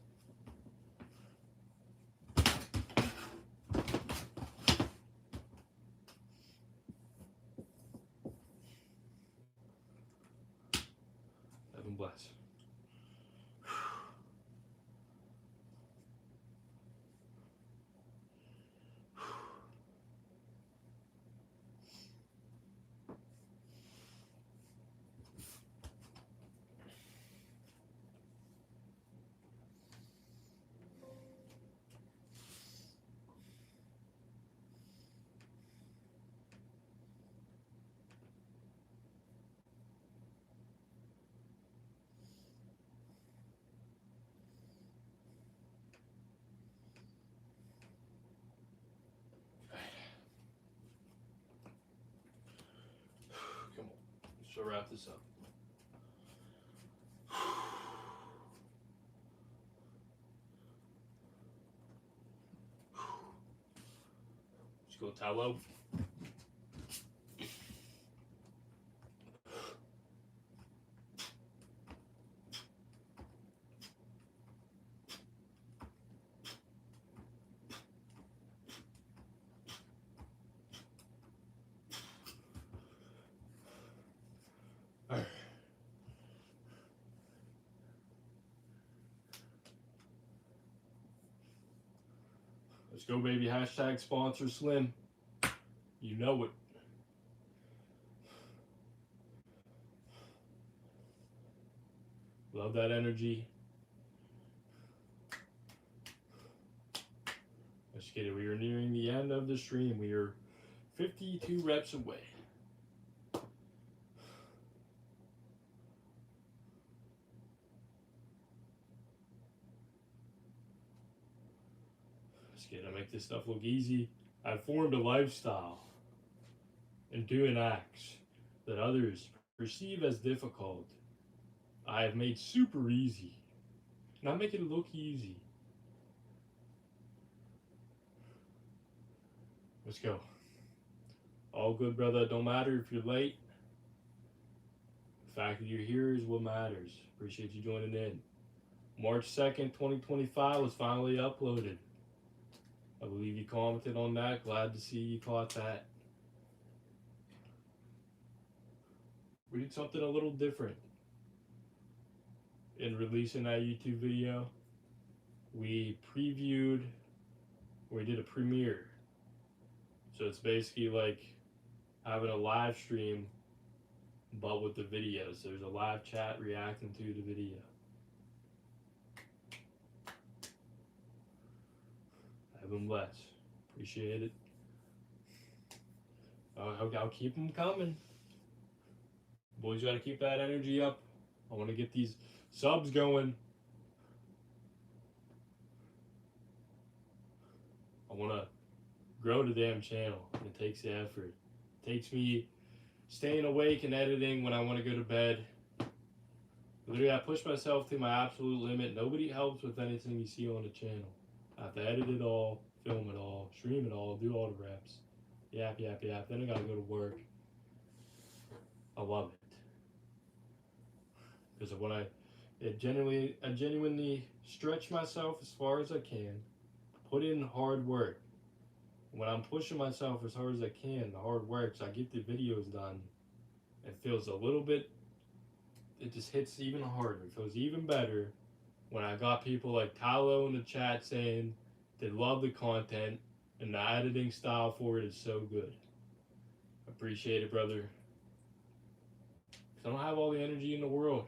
So wrap this up. Let's go tallow. Alright. Let's go, baby. Hashtag sponsor Slim. You know it. Love that energy. Let's get it. We are nearing the end of the stream. We are 52 reps away. Let's get it. Make this stuff look easy. I've formed a lifestyle and doing acts that others perceive as difficult. I have made super easy. And I make it look easy. Let's go. All good, brother. Don't matter if you're late. The fact that you're here is what matters. Appreciate you joining in. March 2nd, 2025 was finally uploaded. I believe you commented on that. Glad to see you caught that. We did something a little different in releasing that YouTube video. We previewed, or we did a premiere. So it's basically like having a live stream, but with the video. So there's a live chat reacting to the video. Have them bless. Appreciate it. I'll keep them coming. Boys, got to keep that energy up. I want to get these subs going. I want to grow the damn channel. It takes the effort. It takes me staying awake and editing when I want to go to bed. Literally, I push myself to my absolute limit. Nobody helps with anything you see on the channel. I have to edit it all, film it all, stream it all, do all the reps. Yap, yap, yap. Then I gotta go to work. I love it. Because when I genuinely stretch myself as far as I can, put in hard work. When I'm pushing myself as hard as I can, the hard work, so I get the videos done, it feels a little bit, it just hits even harder. It feels even better when I got people like Tylo in the chat saying they love the content and the editing style for it is so good. Appreciate it, brother. Because I don't have all the energy in the world.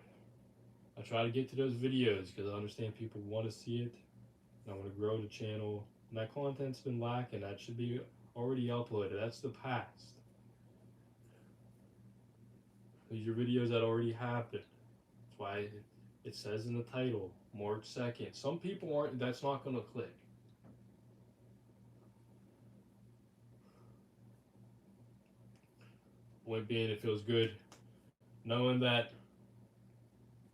I try to get to those videos because I understand people want to see it. And I want to grow the channel. And that content's been lacking. That should be already uploaded. That's the past. These are videos that already happened. That's why it says in the title, March 2nd. Some people aren't, that's not going to click. Point being, it feels good knowing that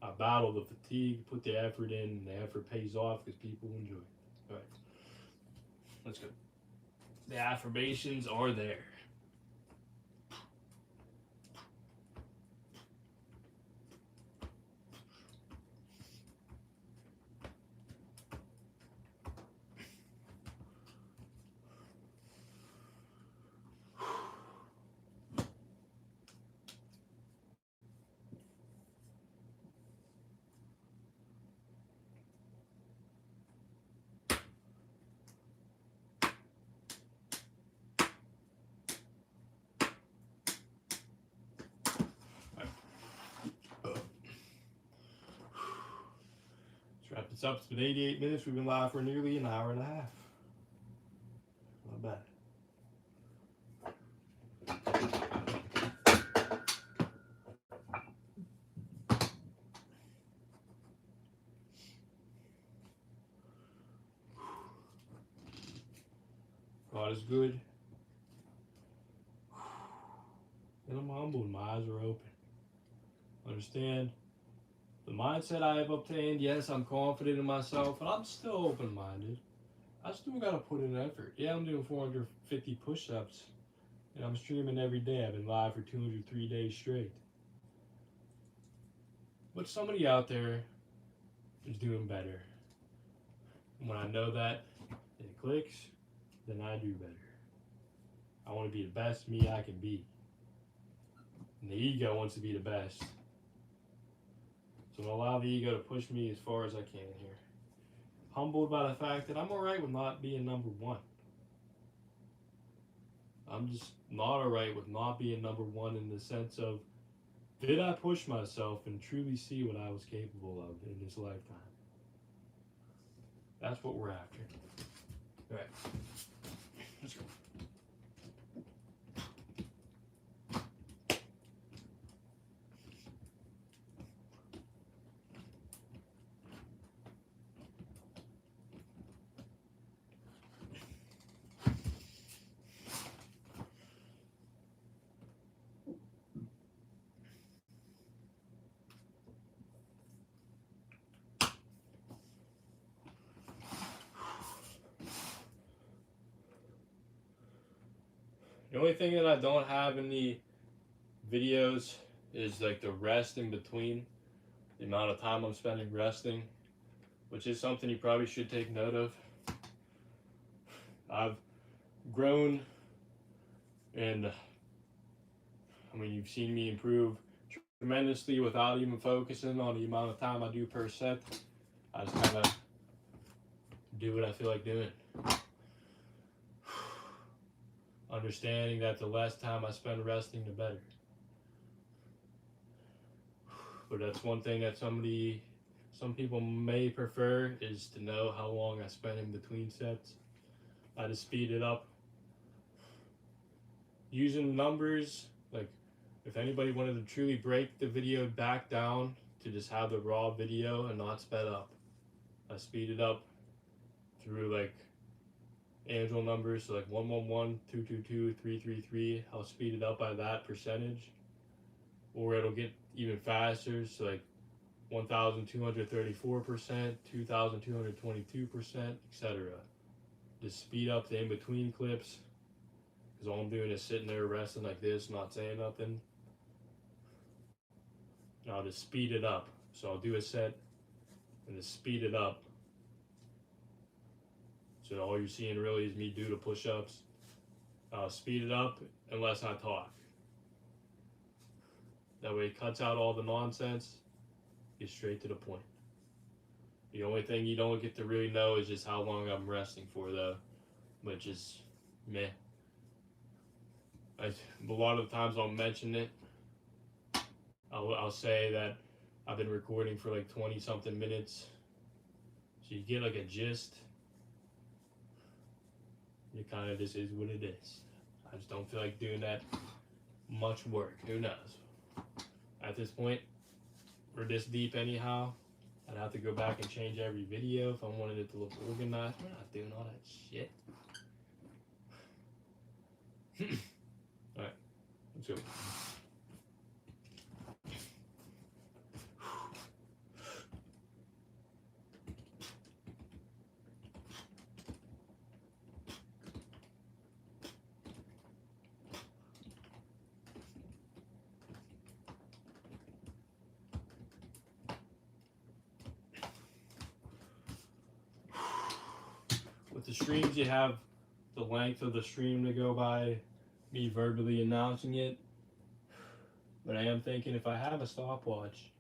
I battled the fatigue, put the effort in, and the effort pays off because people enjoy it. All right, let's go. The affirmations are there. Wrap this up. It's been 88 minutes. We've been live for nearly an hour and a half. Not bad. God is good. And I'm humbled. My eyes are open. Understand the mindset I have obtained. Yes, I'm confident in myself, but I'm still open-minded. I still gotta put in effort. Yeah, I'm doing 450 push-ups, and I'm streaming every day. I've been live for 203 days straight. But somebody out there is doing better. And when I know that, and it clicks, then I do better. I want to be the best me I can be. And the ego wants to be the best. So I'll allow the ego to push me as far as I can here. Humbled by the fact that I'm alright with not being number one. I'm just not alright with not being number one in the sense of, did I push myself and truly see what I was capable of in this lifetime? That's what we're after. Alright. Let's go. The only thing that I don't have in the videos is like the rest in between, the amount of time I'm spending resting, which is something you probably should take note of. I've grown, and I mean, you've seen me improve tremendously without even focusing on the amount of time I do per set. I just kind of do what I feel like doing. Understanding that the less time I spend resting, the better. But that's one thing that some people may prefer, is to know how long I spend in between sets. I just speed it up. Using numbers, like if anybody wanted to truly break the video back down to just have the raw video and not sped up, I speed it up through like angel numbers, so like 111, 222, 333. I'll speed it up by that percentage, or it'll get even faster, so like 1,234%, 2,222%, etc. Just speed up the in-between clips, because all I'm doing is sitting there resting like this, not saying nothing. And I'll just speed it up. So I'll do a set and just speed it up. So all you're seeing really is me do the push-ups. I'll speed it up unless I talk. That way it cuts out all the nonsense, get straight to the point. The only thing you don't get to really know is just how long I'm resting for, though, which is meh. A lot of the times I'll mention it. I'll say that I've been recording for like 20 something minutes, so you get like a gist. It kind of just is what it is. I just don't feel like doing that much work. Who knows? At this point, we're this deep anyhow. I'd have to go back and change every video if I wanted it to look organized. We're not doing all that shit. Alright, let's go. With the streams, you have the length of the stream to go by me verbally announcing it. But I am thinking, if I have a stopwatch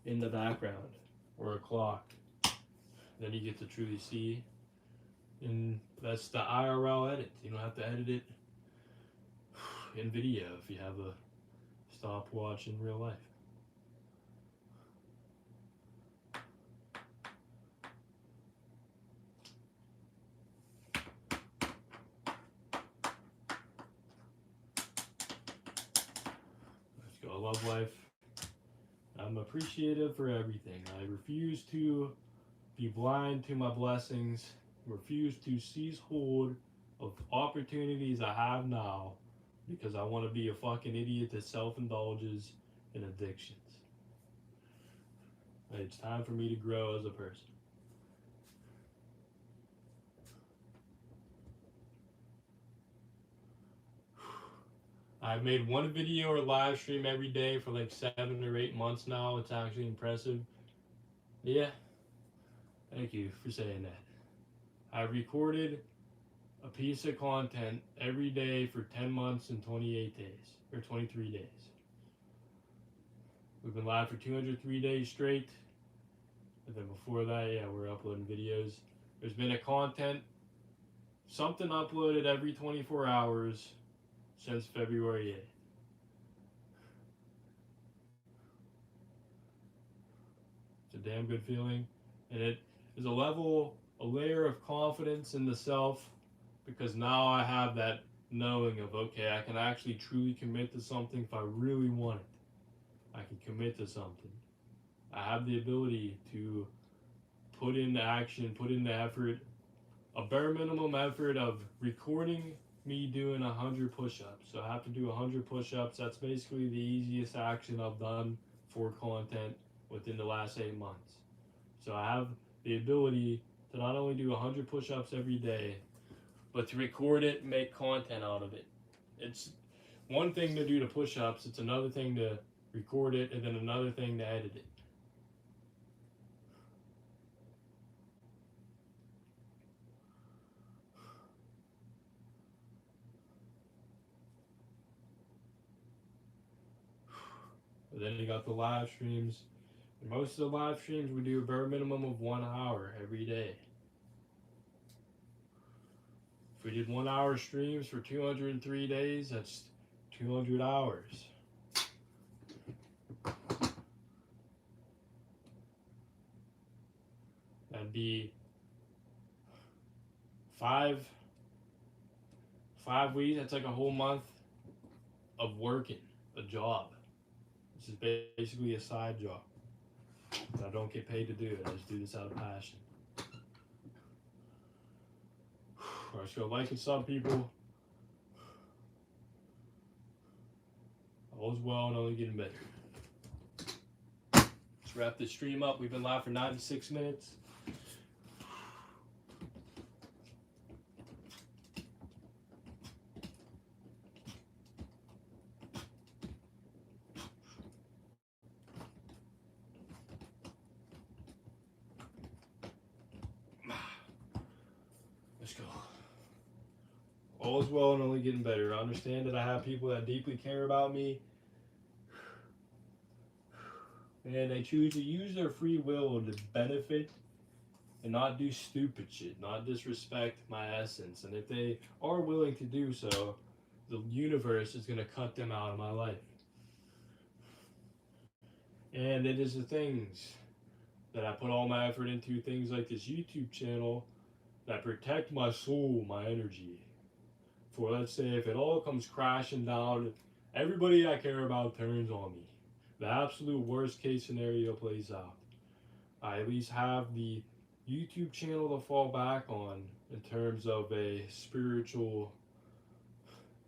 in the background or a clock, then you get to truly see. And that's the IRL edit. You don't have to edit it in video if you have a stopwatch in real life. Let's go. Love life. I'm appreciative for everything. I refuse to be blind to my blessings. Refuse to seize hold of opportunities I have now because I want to be a fucking idiot that self-indulges in addictions. It's time for me to grow as a person. I've made one video or live stream every day for like 7 or 8 months now. It's actually impressive. Yeah, thank you for saying that. I recorded a piece of content every day for 10 months and 28 days, or 23 days. We've been live for 203 days straight. And then before that, yeah, we're uploading videos. There's been a content, something uploaded every 24 hours since February 8th. It's a damn good feeling. And it is a layer of confidence in the self, because now I have that knowing of, okay, I can actually truly commit to something if I really want it. I can commit to something. I have the ability to put in the action, put in the effort, a bare minimum effort of recording me doing 100 push-ups. So I have to do 100 push-ups. That's basically the easiest action I've done for content within the last 8 months. So I have the ability to not only do 100 push-ups every day, but to record it and make content out of it. It's one thing to do the push-ups, it's another thing to record it, and then another thing to edit it. But then you got the live streams. And most of the live streams we do a bare minimum of 1 hour every day. If we did 1 hour streams for 203 days, that's 200 hours. That'd be five weeks. That's like a whole month of working a job. This is basically a side job. I don't get paid to do it. I just do this out of passion. I just go liking some people. All's well and only getting better. Let's wrap this stream up. We've been live for 96 minutes. Let's go. All is well and only getting better. I understand that I have people that deeply care about me, and they choose to use their free will to benefit and not do stupid shit, not disrespect my essence. And if they are willing to do so, the universe is going to cut them out of my life. And it is the things that I put all my effort into, things like this YouTube channel, that protect my soul, my energy. For, let's say, if it all comes crashing down, everybody I care about turns on me, the absolute worst case scenario plays out, I at least have the YouTube channel to fall back on in terms of a spiritual,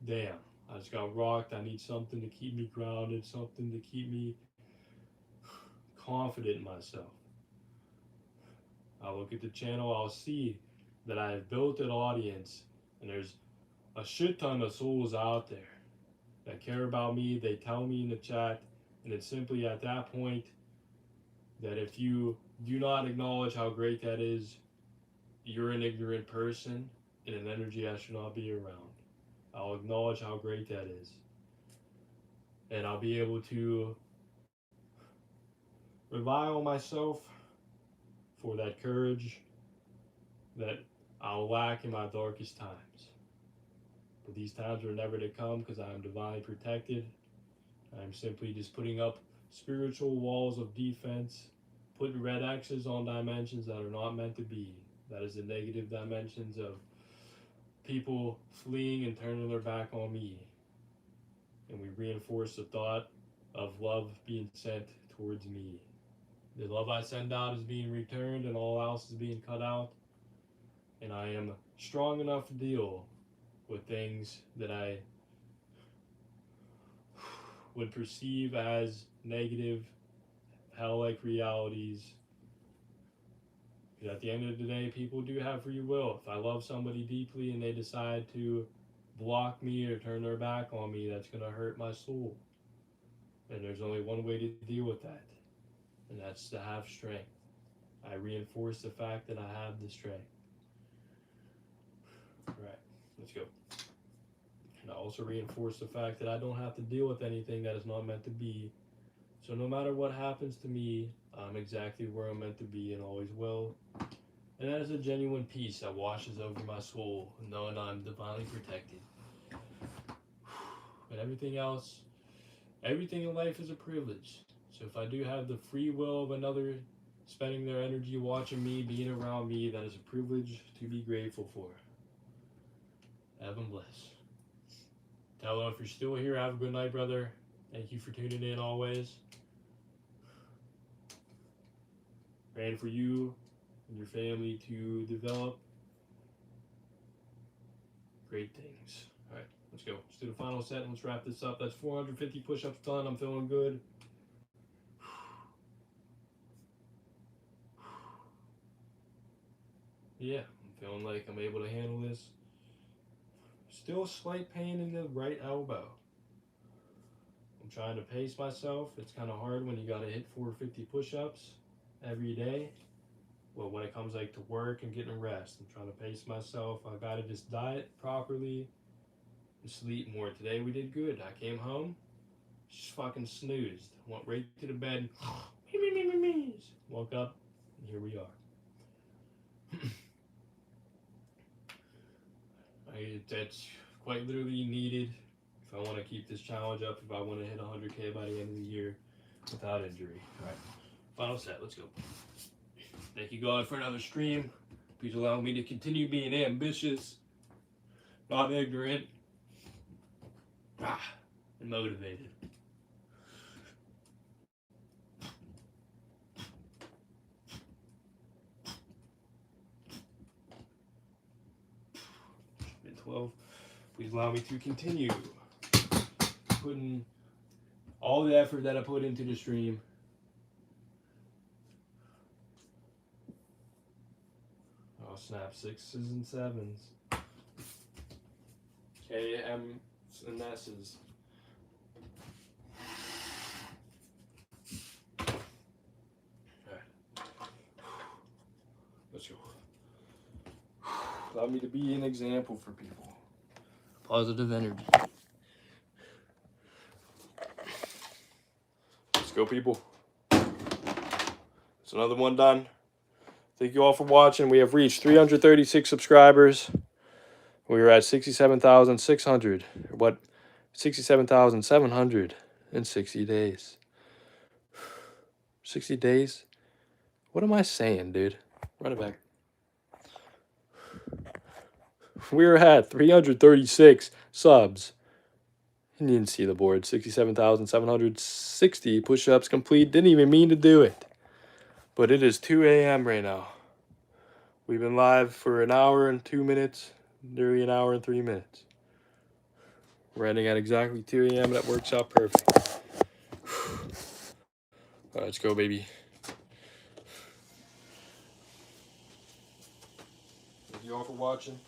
damn, I just got rocked, I need something to keep me grounded, something to keep me confident in myself. I'll look at the channel, I'll see that I've built an audience, and there's a shit ton of souls out there that care about me. They tell me in the chat, and it's simply at that point that if you do not acknowledge how great that is, you're an ignorant person and an energy I should not be around. I'll acknowledge how great that is, and I'll be able to rely on myself for that courage that I'll lack in my darkest times. But these times are never to come, because I am divinely protected. I'm simply just putting up spiritual walls of defense, putting red X's on dimensions that are not meant to be. That is the negative dimensions of people fleeing and turning their back on me. And we reinforce the thought of love being sent towards me. The love I send out is being returned, and all else is being cut out. And I am strong enough to deal with things that I would perceive as negative hell-like realities. Because at the end of the day, people do have free will. If I love somebody deeply and they decide to block me or turn their back on me, that's going to hurt my soul. And there's only one way to deal with that, and that's to have strength. I reinforce the fact that I have the strength. Right, let's go. And I also reinforce the fact that I don't have to deal with anything that is not meant to be. So no matter what happens to me, I'm exactly where I'm meant to be and always will. And that is a genuine peace that washes over my soul, knowing I'm divinely protected. But everything else, everything in life is a privilege. So if I do have the free will of another spending their energy watching me, being around me, that is a privilege to be grateful for. Heaven bless. Hello, if you're still here, have a good night, brother. Thank you for tuning in always. Praying for you and your family to develop great things. All right, let's go. Let's do the final set and let's wrap this up. That's 450 push-ups done. I'm feeling good. Yeah, I'm feeling like I'm able to handle this. Still a slight pain in the right elbow. I'm trying to pace myself. It's kind of hard when you got to hit 450 push-ups every day. Well, when it comes like to work and getting rest, I'm trying to pace myself. I got to just diet properly and sleep more. Today we did good. I came home, just fucking snoozed. Went right to the bed. Woke up, and here we are. That's quite literally needed if I want to keep this challenge up, if I want to hit 100K by the end of the year without injury. All right, final set, let's go. Thank you, God, for another stream. Please allow me to continue being ambitious, not ignorant, and motivated. Been 12. Please allow me to continue putting all the effort that I put into the stream. Oh snap, 6s and 7s. KMs and S's. Alright. Let's go. Allow me to be an example for people. Positive energy. Let's go, people. It's another one done. Thank you all for watching. We have reached 336 subscribers. We were at 67,600. What? 67,700 in 60 days. 60 days? What am I saying, dude? Run it back. We were at 336 subs. You didn't see the board. 67,760 push-ups complete. Didn't even mean to do it. But it is 2 a.m. right now. We've been live for an hour and 2 minutes. Nearly an hour and 3 minutes. We're ending at exactly 2 a.m. That works out perfect. All right, let's go, baby. Thank you all for watching.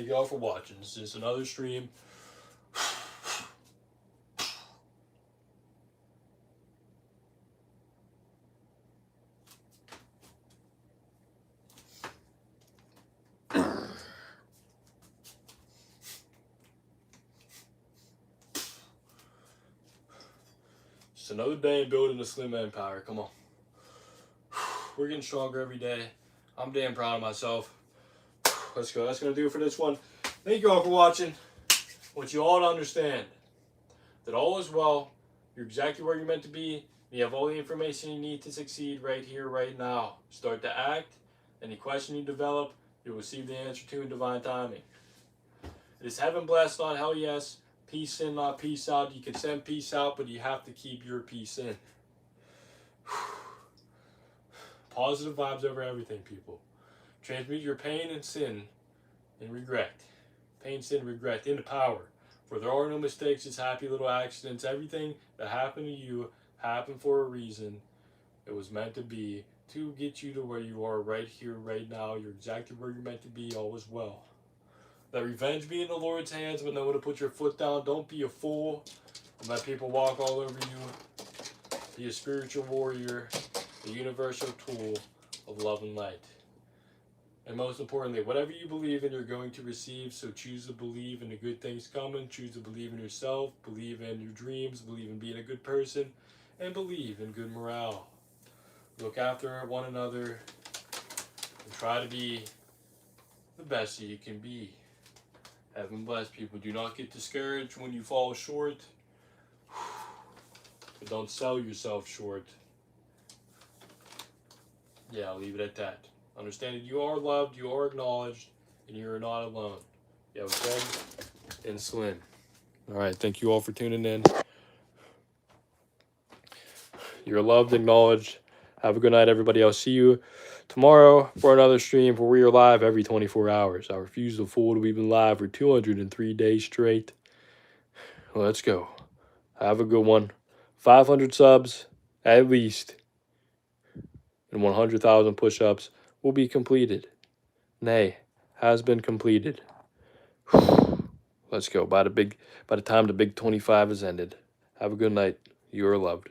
Thank you all for watching. This is another stream. Just another day in building a slim empire. Come on. We're getting stronger every day. I'm damn proud of myself. Let's go. That's going to do it for this one. Thank you all for watching. I want you all to understand that all is well. You're exactly where you're meant to be. You have all the information you need to succeed right here, right now. Start to act. Any question you develop, you'll receive the answer to in divine timing. It is heaven blessed, not hell yes. Peace in, not peace out. You can send peace out, but you have to keep your peace in. Positive vibes over everything, people. Transmute your pain and sin and regret. Pain, sin, regret into power. For there are no mistakes, just happy little accidents. Everything that happened to you happened for a reason. It was meant to be to get you to where you are right here, right now. You're exactly where you're meant to be. All is well. Let revenge be in the Lord's hands, but know when to put your foot down. Don't be a fool and let people walk all over you. Be a spiritual warrior, a universal tool of love and light. And most importantly, whatever you believe in, you're going to receive. So choose to believe in the good things coming. Choose to believe in yourself. Believe in your dreams. Believe in being a good person. And believe in good morale. Look after one another. And try to be the best that you can be. Heaven bless, people. Do not get discouraged when you fall short. But don't sell yourself short. Yeah, I'll leave it at that. Understand that you are loved, you are acknowledged, and you are not alone. You have Greg and Slim. All right, thank you all for tuning in. You're loved, acknowledged. Have a good night, everybody. I'll see you tomorrow for another stream where we are live every 24 hours. I refuse to fool. We've been live for 203 days straight. Let's go. Have a good one. 500 subs at least and 100,000 push-ups will be completed. Nay, has been completed. Let's go. By the time the big 25 is ended. Have a good night. You are loved.